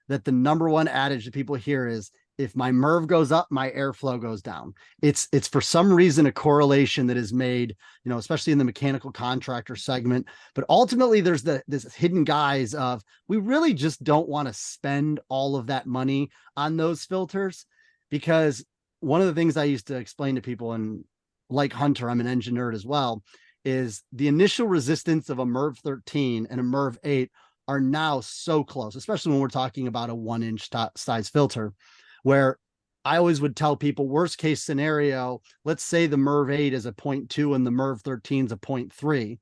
that the number one adage that people hear is, if my MERV goes up, my airflow goes down. It's for some reason a correlation that is made, especially in the mechanical contractor segment. But ultimately, there's this hidden guise of, we really just don't want to spend all of that money on those filters, because one of the things I used to explain to people, and like Hunter, I'm an engineer as well, is the initial resistance of a MERV 13 and a MERV 8 are now so close, especially when we're talking about a 1-inch size filter, where I always would tell people, worst case scenario, let's say the MERV 8 is a 0.2 and the MERV 13 is a 0.3.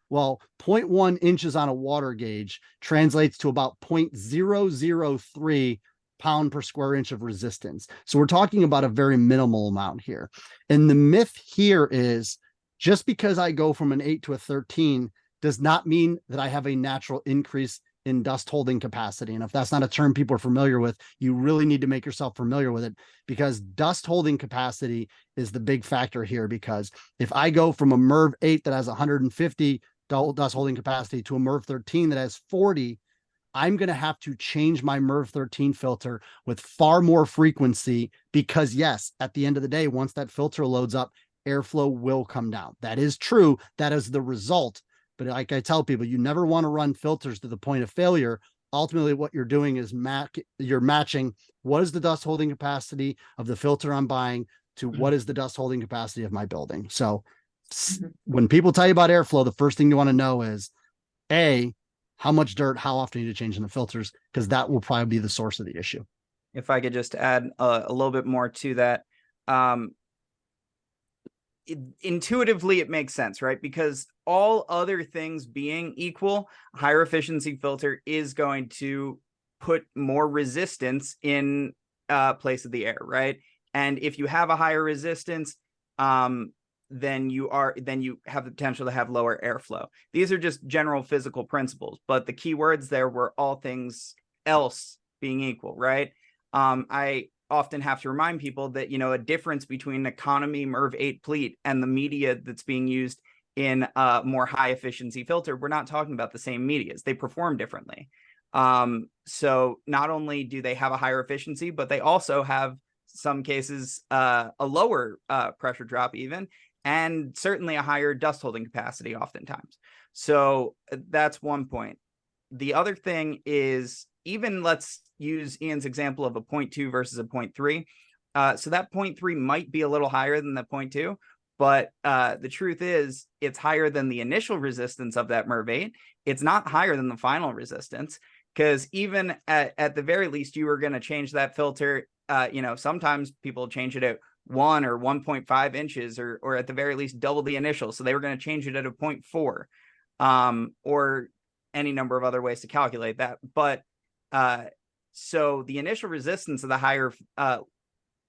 Well, 0.1 inches on a water gauge translates to about 0.003 pound per square inch of resistance. So we're talking about a very minimal amount here. And the myth here is, just because I go from an 8 to a 13 does not mean that I have a natural increase in dust holding capacity. And if that's not a term people are familiar with, you really need to make yourself familiar with it, because dust holding capacity is the big factor here. Because if I go from a MERV 8 that has 150 dust holding capacity to a MERV 13 that has 40, I'm going to have to change my MERV 13 filter with far more frequency, because yes, at the end of the day, once that filter loads up, airflow will come down. That is true. That is the result. But like I tell people, you never want to run filters to the point of failure. Ultimately, what you're doing is you're matching what is the dust holding capacity of the filter I'm buying to what is the dust holding capacity of my building. So when people tell you about airflow, the first thing you want to know is how much dirt, how often you need to change in the filters, because that will probably be the source of the issue. If I could just add a little bit more to that. Intuitively, it makes sense, right? Because all other things being equal, higher efficiency filter is going to put more resistance in place of the air, right? And if you have a higher resistance, then you have the potential to have lower airflow. These are just general physical principles, but the key words there were all things else being equal, right? I often have to remind people that, a difference between economy MERV 8 pleat and the media that's being used in a more high efficiency filter, we're not talking about the same medias. They perform differently. So not only do they have a higher efficiency, but they also have some cases a lower pressure drop even, and certainly a higher dust holding capacity oftentimes. So that's one point. The other thing is, even let's use Ian's example of a 0.2 versus a 0.3. So that 0.3 might be a little higher than the 0.2, but the truth is it's higher than the initial resistance of that MERV 8. It's not higher than the final resistance, because even at the very least, you were going to change that filter. Sometimes people change it at 1 or 1.5 inches, or at the very least double the initial. So they were going to change it at a 0.4, or any number of other ways to calculate that. But so the initial resistance of the higher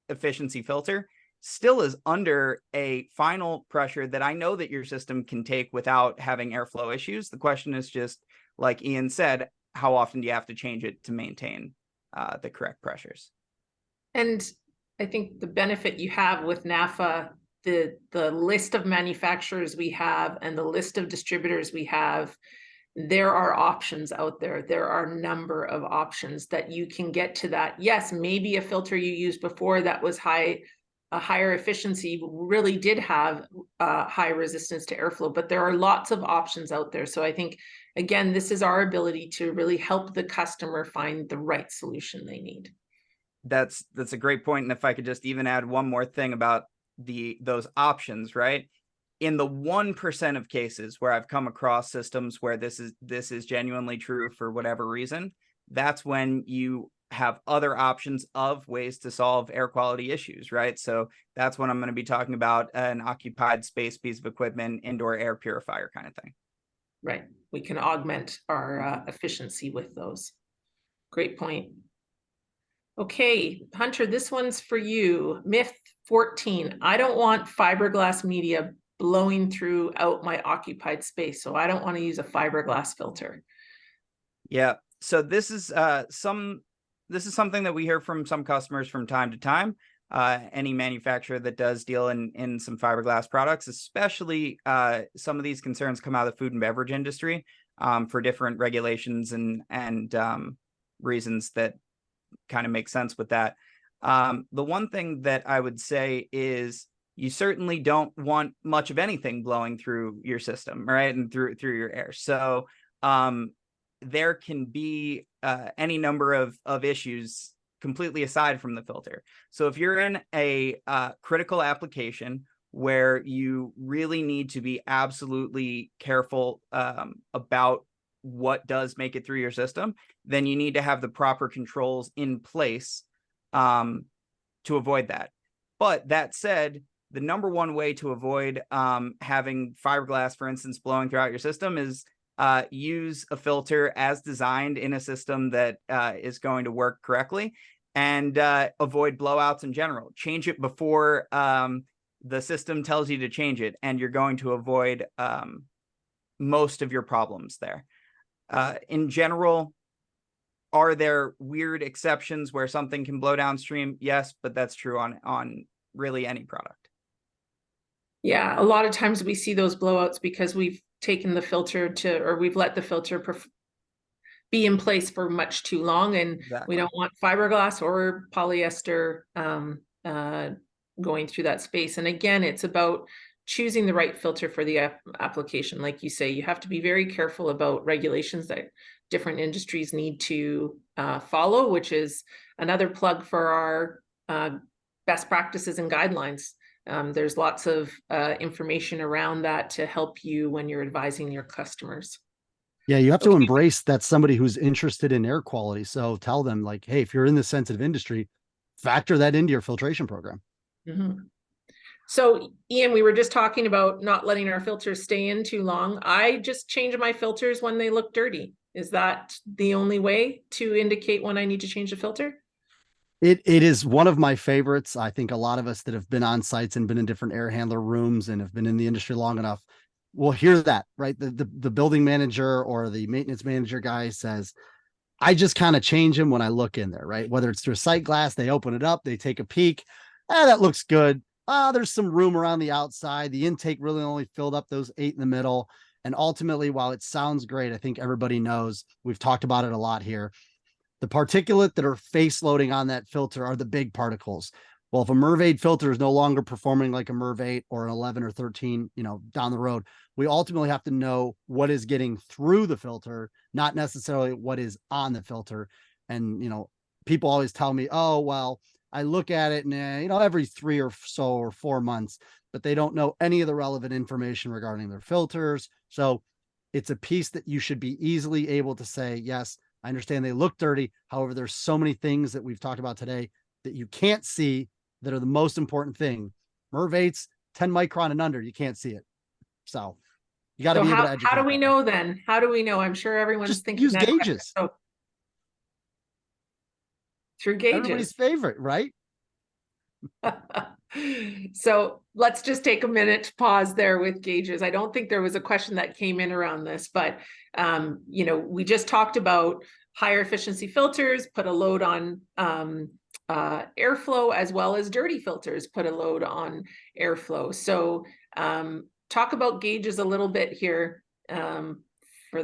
efficiency filter still is under a final pressure that I know that your system can take without having airflow issues. The question is just, like Ian said, how often do you have to change it to maintain the correct pressures? And I think the benefit you have with NAFA, the list of manufacturers we have and the list of distributors we have, there are options out there. There are a number of options that you can get to that. Yes, maybe a filter you used before that was a higher efficiency really did have high resistance to airflow, but there are lots of options out there. So I think, again, this is our ability to really help the customer find the right solution they need. That's a great point. And if I could just even add one more thing about those options, right? In the 1% of cases where I've come across systems where this is genuinely true for whatever reason, that's when you have other options of ways to solve air quality issues, right? So that's when I'm going to be talking about an occupied space piece of equipment, indoor air purifier kind of thing. Right. We can augment our efficiency with those. Great point. Okay, Hunter, this one's for you. Myth 14. I don't want fiberglass media blowing throughout my occupied space, so I don't want to use a fiberglass filter. Yeah. So this is something that we hear from some customers from time to time. Any manufacturer that does deal in some fiberglass products, especially some of these concerns come out of the food and beverage industry for different regulations and reasons that kind of make sense with that. The one thing that I would say is you certainly don't want much of anything blowing through your system, right? And through your air. So there can be any number of issues completely aside from the filter. So if you're in a critical application where you really need to be absolutely careful about what does make it through your system, then you need to have the proper controls in place to avoid that. But that said, the number one way to avoid having fiberglass, for instance, blowing throughout your system is use a filter as designed in a system that is going to work correctly, and avoid blowouts in general. Change it before the system tells you to change it, and you're going to avoid most of your problems there. In general, are there weird exceptions where something can blow downstream? Yes, but that's true on really any product. Yeah, a lot of times we see those blowouts because we've taken the filter or we've let the filter be in place for much too long, and Exactly. we don't want fiberglass or polyester going through that space. And again, it's about choosing the right filter for the application. Like you say, you have to be very careful about regulations that different industries need to follow, which is another plug for our best practices and guidelines. There's lots of information around that to help you when you're advising your customers. Yeah, you have to embrace that somebody who's interested in air quality. So tell them like, hey, if you're in the sensitive industry, factor that into your filtration program. Mm-hmm. So Iain, we were just talking about not letting our filters stay in too long. I just change my filters when they look dirty. Is that the only way to indicate when I need to change the filter? It is one of my favorites. I think a lot of us that have been on sites and been in different air handler rooms and have been in the industry long enough will hear that, right? The building manager or the maintenance manager guy says, I just kind of change them when I look in there, right? Whether it's through a sight glass, they open it up, they take a peek. That looks good. There's some room around the outside. The intake really only filled up those 8 in the middle. And ultimately, while it sounds great, I think everybody knows, we've talked about it a lot here, the particulate that are face loading on that filter are the big particles. Well, if a MERV 8 filter is no longer performing like a MERV 8 or an 11 or 13, down the road, we ultimately have to know what is getting through the filter, not necessarily what is on the filter. And, people always tell me, oh, well, I look at it and, every 3 or so or 4 months, but they don't know any of the relevant information regarding their filters. So it's a piece that you should be easily able to say, yes, I understand they look dirty. However, there's so many things that we've talked about today that you can't see that are the most important thing. MERV 8s, 10 micron and under, you can't see it. So you got to be able to educate. How do we know then? How do we know? I'm sure everyone's just thinking use gauges. So, through gauges. Everybody's favorite, right? So let's just take a minute to pause there with gauges. I don't think there was a question that came in around this, but we just talked about higher efficiency filters put a load on airflow, as well as dirty filters put a load on airflow. So talk about gauges a little bit here for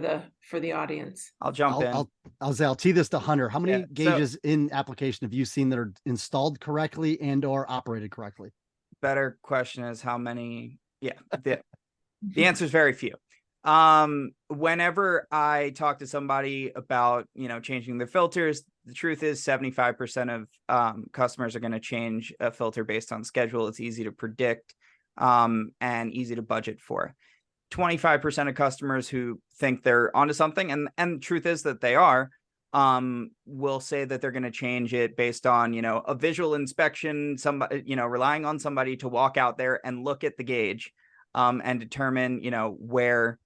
the audience. I'll jump in. I'll tee this to Hunter. How many gauges in application have you seen that are installed correctly and or operated correctly? Better question is how many? Yeah, the answer is very few. Whenever I talk to somebody about, changing their filters, the truth is 75% of customers are going to change a filter based on schedule. It's easy to predict and easy to budget for. 25% of customers who think they're onto something, and the truth is that they are, will say that they're going to change it based on, a visual inspection, somebody, relying on somebody to walk out there and look at the gauge and determine, where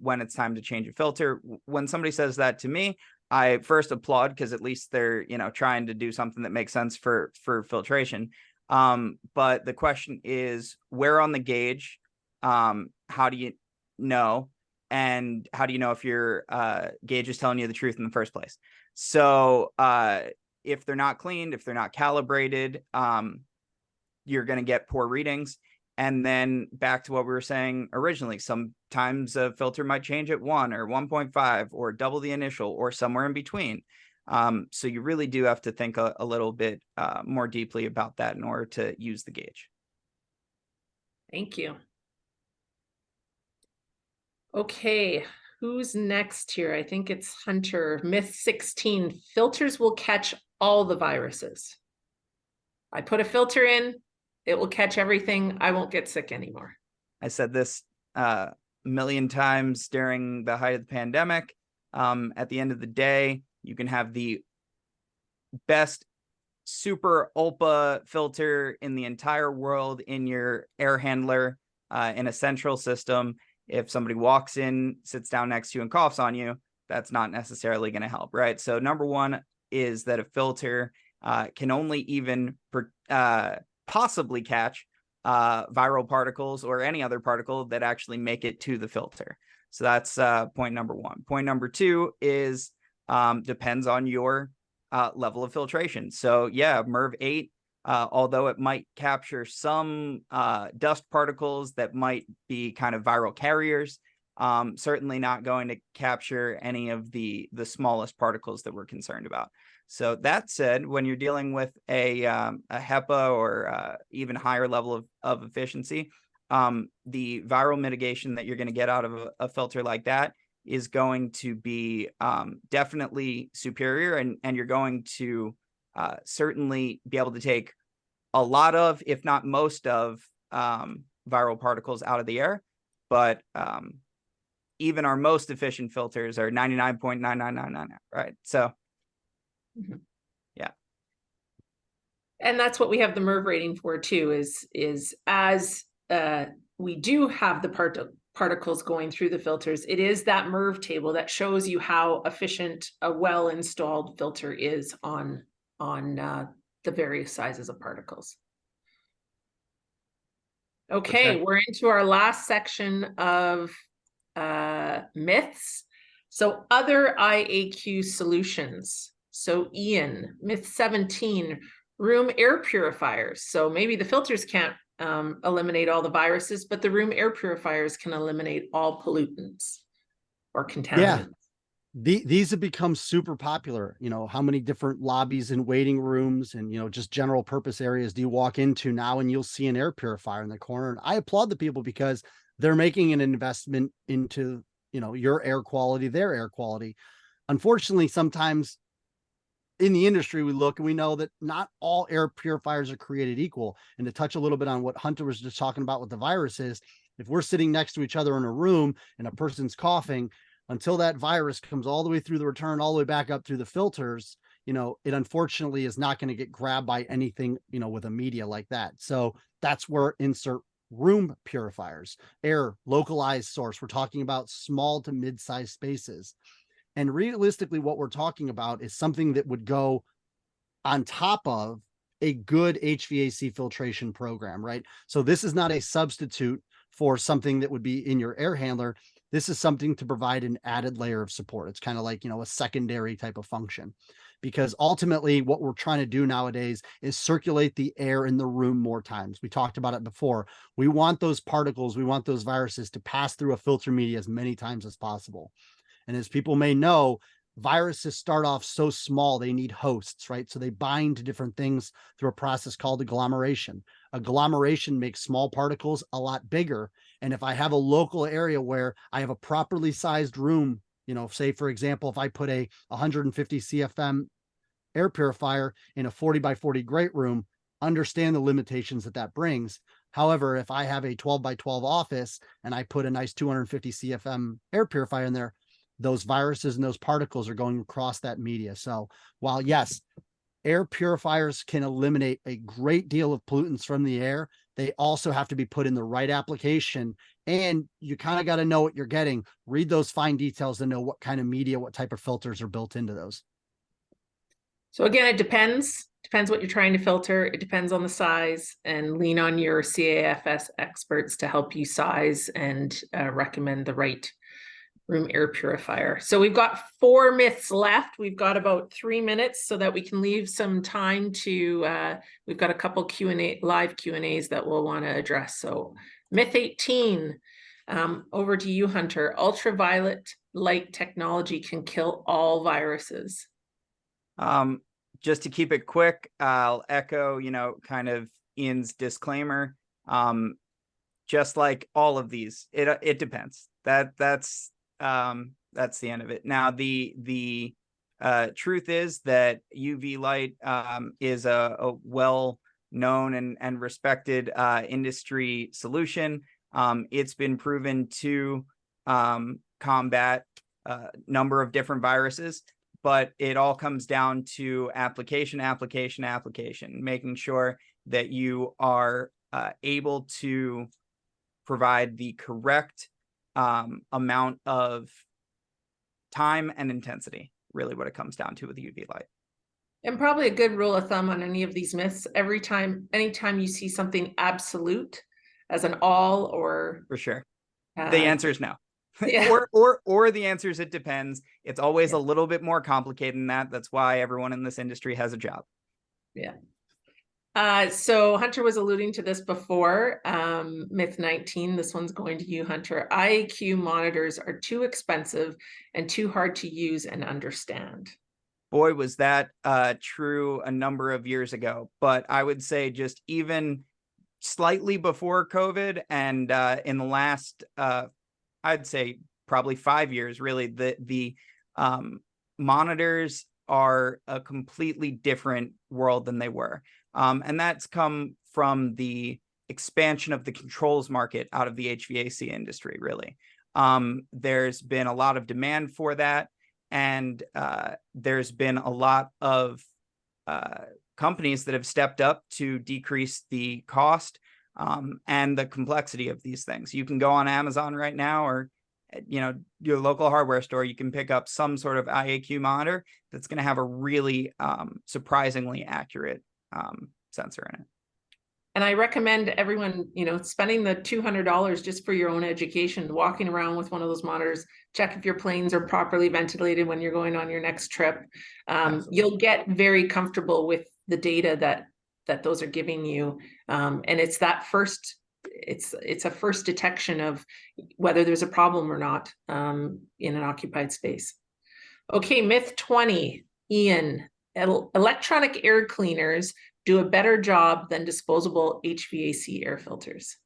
when it's time to change a filter. When somebody says that to me, I first applaud, because at least they're, trying to do something that makes sense for filtration. But the question is, where on the gauge? How do you know? And how do you know if your gauge is telling you the truth in the first place? So if they're not cleaned, if they're not calibrated, you're going to get poor readings. And then back to what we were saying originally, sometimes a filter might change at 1 or 1.5 or double the initial or somewhere in between. So you really do have to think a little bit more deeply about that in order to use the gauge. Thank you. Okay, who's next here? I think it's Hunter. Myth 16, filters will catch all the viruses. I put a filter in, it will catch everything. I won't get sick anymore. I said this a million times during the height of the pandemic. At the end of the day, you can have the best super ULPA filter in the entire world in your air handler in a central system. If somebody walks in, sits down next to you and coughs on you, that's not necessarily going to help, right? So number one is that a filter can only even possibly catch viral particles or any other particle that actually make it to the filter. So that's point number one. Point number two is depends on your level of filtration. So yeah, MERV 8, although it might capture some dust particles that might be kind of viral carriers, certainly not going to capture any of the smallest particles that we're concerned about. So that said, when you're dealing with a HEPA or even higher level of efficiency, the viral mitigation that you're going to get out of a filter like that is going to be definitely superior, and you're going to certainly be able to take a lot of, if not most of, viral particles out of the air. But even our most efficient filters are 99.9999, right? So, yeah. And that's what we have the MERV rating for too, is as we do have the particles going through the filters, it is that MERV table that shows you how efficient a well-installed filter is on the various sizes of particles. Okay, sure. we're into our last section of myths. So other IAQ solutions. So Iain, myth 17, room air purifiers. So maybe the filters can't eliminate all the viruses, but the room air purifiers can eliminate all pollutants or contaminants. Yeah. These have become super popular. You know, how many different lobbies and waiting rooms and, you know, just general purpose areas do you walk into now and you'll see an air purifier in the corner? And I applaud the people because they're making an investment into, you know, your air quality, their air quality. Unfortunately, sometimes in the industry, we look and we know that not all air purifiers are created equal. And to touch a little bit on what Hunter was just talking about with the viruses, if we're sitting next to each other in a room and a person's coughing, until that virus comes all the way through the return, all the way back up through the filters, you know, it unfortunately is not going to get grabbed by anything, you know, with a media like that. So that's where insert room purifiers, air localized source. We're talking about small to mid-sized spaces. And realistically, what we're talking about is something that would go on top of a good HVAC filtration program, right? So this is not a substitute for something that would be in your air handler. This is something to provide an added layer of support. It's kind of like, you know, a secondary type of function, because ultimately what we're trying to do nowadays is circulate the air in the room more times. We talked about it before. We want those particles, we want those viruses to pass through a filter media as many times as possible. And as people may know, viruses start off so small, they need hosts, right? So they bind to different things through a process called agglomeration. Agglomeration makes small particles a lot bigger. And if I have a local area where I have a properly sized room, you know, say, for example, if I put a 150 CFM air purifier in a 40 by 40 great room, understand the limitations that that brings. However, if I have a 12 by 12 office and I put a nice 250 CFM air purifier in there, those viruses and those particles are going across that media. So while yes, air purifiers can eliminate a great deal of pollutants from the air, they also have to be put in the right application. And you kind of got to know what you're getting. Read those fine details to know what kind of media, what type of filters are built into those. So again, it depends what you're trying to filter. It depends on the size, and lean on your CAFS experts to help you size and recommend the right room air purifier. So we've got 4 myths left. We've got about 3 minutes so that we can leave some time to, we've got a couple live Q&As that we'll want to address. So myth 18, over to you, Hunter. Ultraviolet light technology can kill all viruses. Just to keep it quick, I'll echo, you know, kind of Ian's disclaimer. Just like all of these, it depends. That's the end of it. Now, the truth is that UV light is a well-known and respected industry solution. It's been proven to combat a number of different viruses, but it all comes down to application, making sure that you are able to provide the correct amount of time and intensity, really what it comes down to with UV light. And probably a good rule of thumb on any of these myths, anytime you see something absolute as an all or... For sure. The answer is no. Yeah. or the answer is it depends. It's always a little bit more complicated than that. That's why everyone in this industry has a job. Yeah. So Hunter was alluding to this before, myth 19, this one's going to you, Hunter. IAQ monitors are too expensive and too hard to use and understand. Boy, was that true a number of years ago. But I would say just even slightly before COVID and in the last, I'd say probably 5 years, really, the monitors are a completely different world than they were. And that's come from the expansion of the controls market out of the HVAC industry, really. There's been a lot of demand for that, and there's been a lot of companies that have stepped up to decrease the cost and the complexity of these things. You can go on Amazon right now, or your local hardware store. You can pick up some sort of IAQ monitor that's going to have a really surprisingly accurate sensor in it. And I recommend everyone, spending the $200 just for your own education, walking around with one of those monitors, check if your planes are properly ventilated when you're going on your next trip. You'll get very comfortable with the data that those are giving you. And it's that first, it's a first detection of whether there's a problem or not in an occupied space. Okay, myth 20, Ian, electronic air cleaners do a better job than disposable HVAC air filters.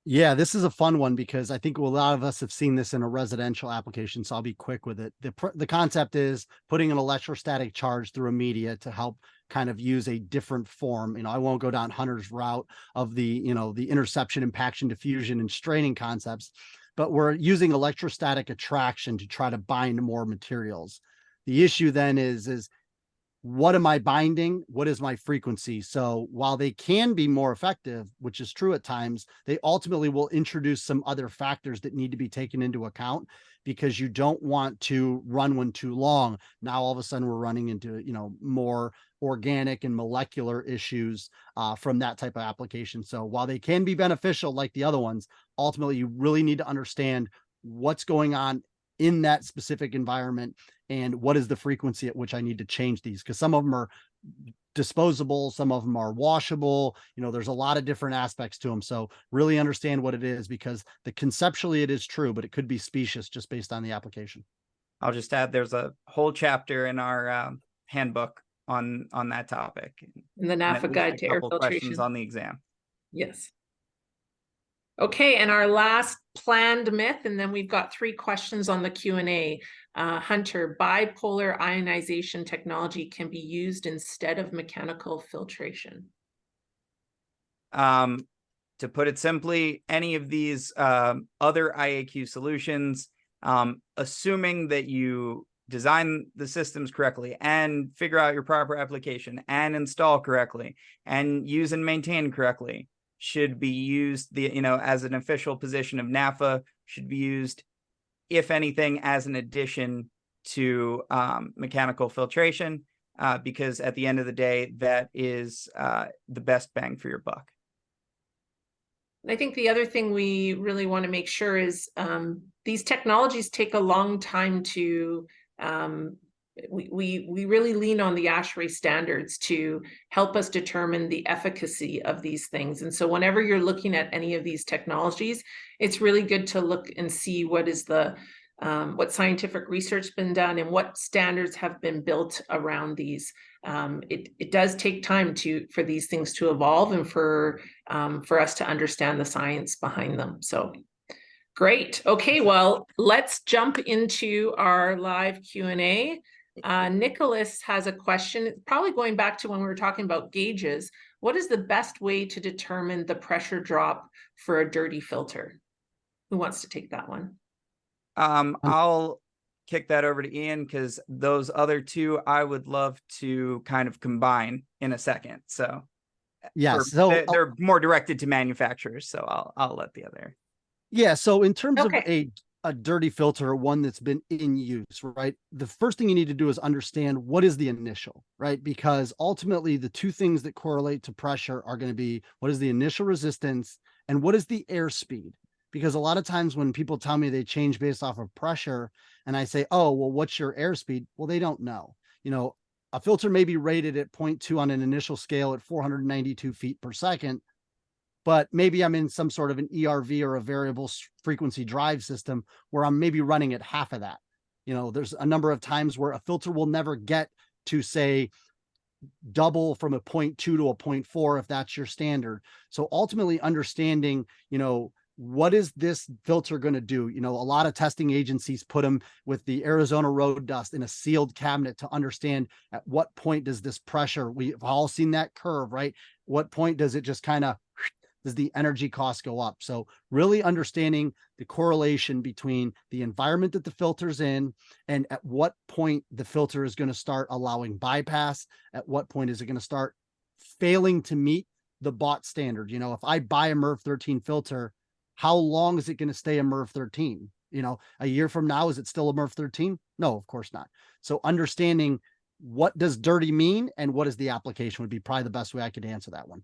Yeah, this is a fun one because I think a lot of us have seen this in a residential application, so I'll be quick with it. The concept is putting an electrostatic charge through a media to help kind of use a different form. I won't go down Hunter's route of the interception, impaction, diffusion, and straining concepts, but we're using electrostatic attraction to try to bind more materials. The issue then is what am I binding? What is my frequency? So while they can be more effective, which is true at times, they ultimately will introduce some other factors that need to be taken into account, because you don't want to run one too long. Now, all of a sudden we're running into, more organic and molecular issues from that type of application. So while they can be beneficial like the other ones, ultimately you really need to understand what's going on in that specific environment and what is the frequency at which I need to change these, because some of them are disposable, some of them are washable. There's a lot of different aspects to them. So really understand what it is, because conceptually it is true, but it could be specious just based on the application. I'll just add, there's a whole chapter in our handbook on that topic. In the NAFA guide to air filtration on the exam. Yes. Okay, and our last planned myth, and then we've got 3 questions on the Q&A. Hunter, bipolar ionization technology can be used instead of mechanical filtration. To put it simply, any of these other IAQ solutions, assuming that you design the systems correctly and figure out your proper application and install correctly and use and maintain correctly, should be used, as an official position of NAFA, should be used, if anything, as an addition to mechanical filtration, because at the end of the day, that is the best bang for your buck. I think the other thing we really want to make sure is these technologies take a long time to we really lean on the ASHRAE standards to help us determine the efficacy of these things. And so whenever you're looking at any of these technologies, it's really good to look and see what is what scientific research been done and what standards have been built around these. It does take time for these things to evolve and for us to understand the science behind them. So great. Okay, well, let's jump into our live Q&A. Nicholas has a question, probably going back to when we were talking about gauges. What is the best way to determine the pressure drop for a dirty filter? Who wants to take that one? I'll kick that over to Ian, because those other 2 I would love to kind of combine in a second. So yeah, they're more directed to manufacturers. So I'll let the other. Yeah. So in terms of a dirty filter, one that's been in use, right? The first thing you need to do is understand what is the initial, right? Because ultimately the 2 things that correlate to pressure are going to be what is the initial resistance and what is the airspeed. Because a lot of times when people tell me they change based off of pressure and I say, oh, well, what's your airspeed? Well, they don't know. A filter may be rated at 0.2 on an initial scale at 492 feet per second, but maybe I'm in some sort of an ERV or a variable frequency drive system where I'm maybe running at half of that. There's a number of times where a filter will never get to, say, double from a 0.2 to a 0.4 if that's your standard. So ultimately understanding, what is this filter going to do? You know, a lot of testing agencies put them with the Arizona road dust in a sealed cabinet to understand at what point does this pressure, we've all seen that curve, right? What point does it just kind of, does the energy cost go up? So really understanding the correlation between the environment that the filter's in and at what point the filter is going to start allowing bypass, at what point is it going to start failing to meet the bought standard. You know, if I buy a MERV 13 filter, how long is it going to stay a MERV 13? You know, a year from now, is it still a MERV 13? No, of course not. So understanding what does dirty mean and what is the application would be probably the best way I could answer that one.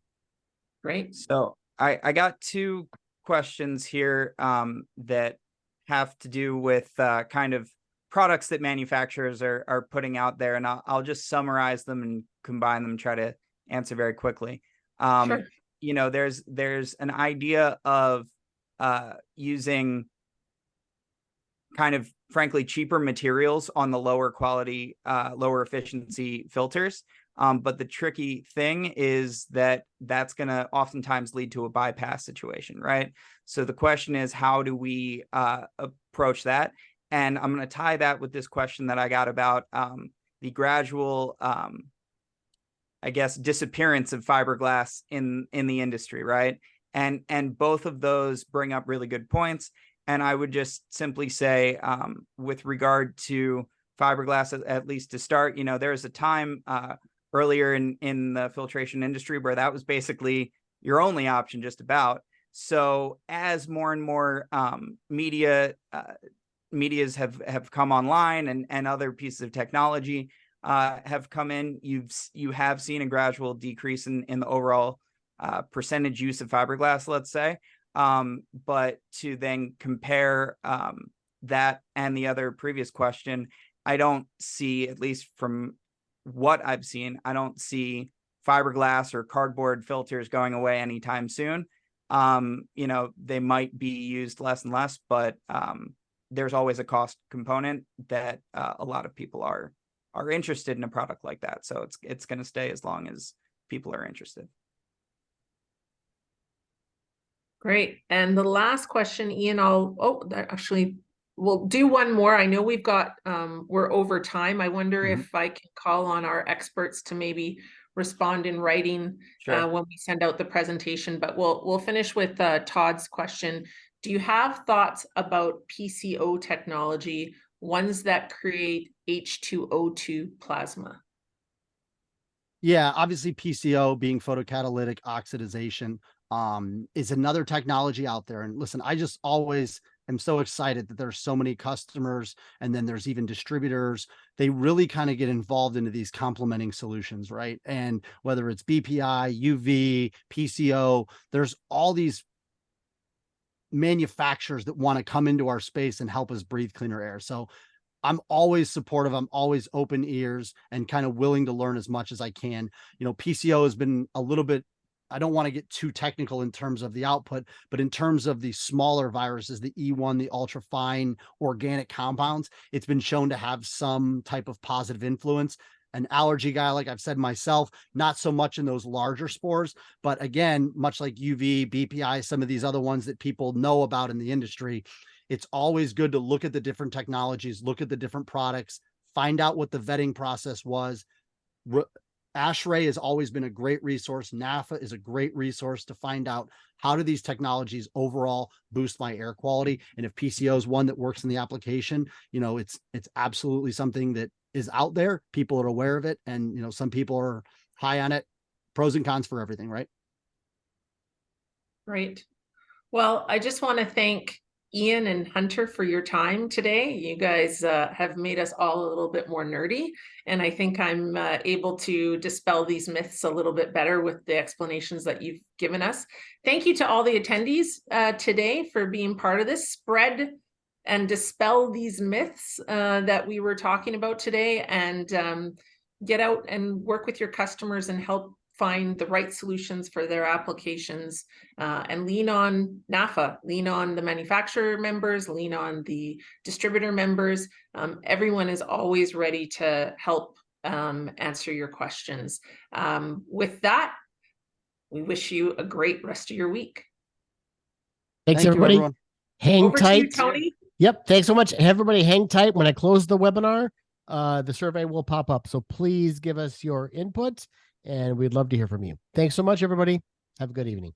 Great. So I got two questions here that have to do with kind of products that manufacturers are putting out there, and I'll just summarize them and combine them, try to answer very quickly. Sure. You know, there's an idea of using kind of frankly cheaper materials on the lower quality, lower efficiency filters. But the tricky thing is that that's going to oftentimes lead to a bypass situation, right? So the question is, how do we approach that? And I'm going to tie that with this question that I got about the gradual, I guess, disappearance of fiberglass in the industry, right? And both of those bring up really good points. And I would just simply say, with regard to fiberglass, at least to start, you know, there was a time earlier in the filtration industry where that was basically your only option, just about. So as more and more medias have come online and other pieces of technology have come in, you have seen a gradual decrease in the overall percentage use of fiberglass, let's say. But to then compare that and the other previous question, I don't see, at least from what I've seen, I don't see fiberglass or cardboard filters going away anytime soon. You know, they might be used less and less, but there's always a cost component that a lot of people are interested in a product like that. So it's going to stay as long as people are interested. Great. And the last question, Ian, we'll do one more. I know we've got, we're over time. I wonder if I can call on our experts to maybe respond in writing when we send out the presentation, but we'll finish with Todd's question. Do you have thoughts about PCO technology, ones that create H2O2 plasma? Yeah, obviously PCO being photocatalytic oxidization is another technology out there. And listen, I just always am so excited that there's so many customers, and then there's even distributors. They really kind of get involved into these complementing solutions, right? And whether it's BPI, UV, PCO, there's all these manufacturers that want to come into our space and help us breathe cleaner air. So I'm always supportive. I'm always open ears and kind of willing to learn as much as I can. You know, PCO has been a little bit, I don't want to get too technical in terms of the output, but in terms of the smaller viruses, the E1, the ultra fine organic compounds, it's been shown to have some type of positive influence. An allergy guy, like I've said myself, not so much in those larger spores, but again, much like UV, BPI, some of these other ones that people know about in the industry, it's always good to look at the different technologies, look at the different products, find out what the vetting process was. ASHRAE has always been a great resource. NAFA is a great resource to find out how do these technologies overall boost my air quality. And if PCO is one that works in the application, you know, it's absolutely something that is out there. People are aware of it. And, you know, some people are high on it. Pros and cons for everything, right? Great. Well, I just want to thank Ian and Hunter for your time today. You guys have made us all a little bit more nerdy, and I think I'm able to dispel these myths a little bit better with the explanations that you've given us. Thank you to all the attendees today for being part of this. Spread and dispel these myths that we were talking about today, and get out and work with your customers and help find the right solutions for their applications, and lean on NAFA, lean on the manufacturer members, lean on the distributor members. Everyone is always ready to help answer your questions. With that, we wish you a great rest of your week. Thanks, Thank you, everybody. everyone. Hang Over to you, tight. Tony. Yep. Thanks so much. Everybody hang tight. When I close the webinar, the survey will pop up. So please give us your input and we'd love to hear from you. Thanks so much, everybody. Have a good evening.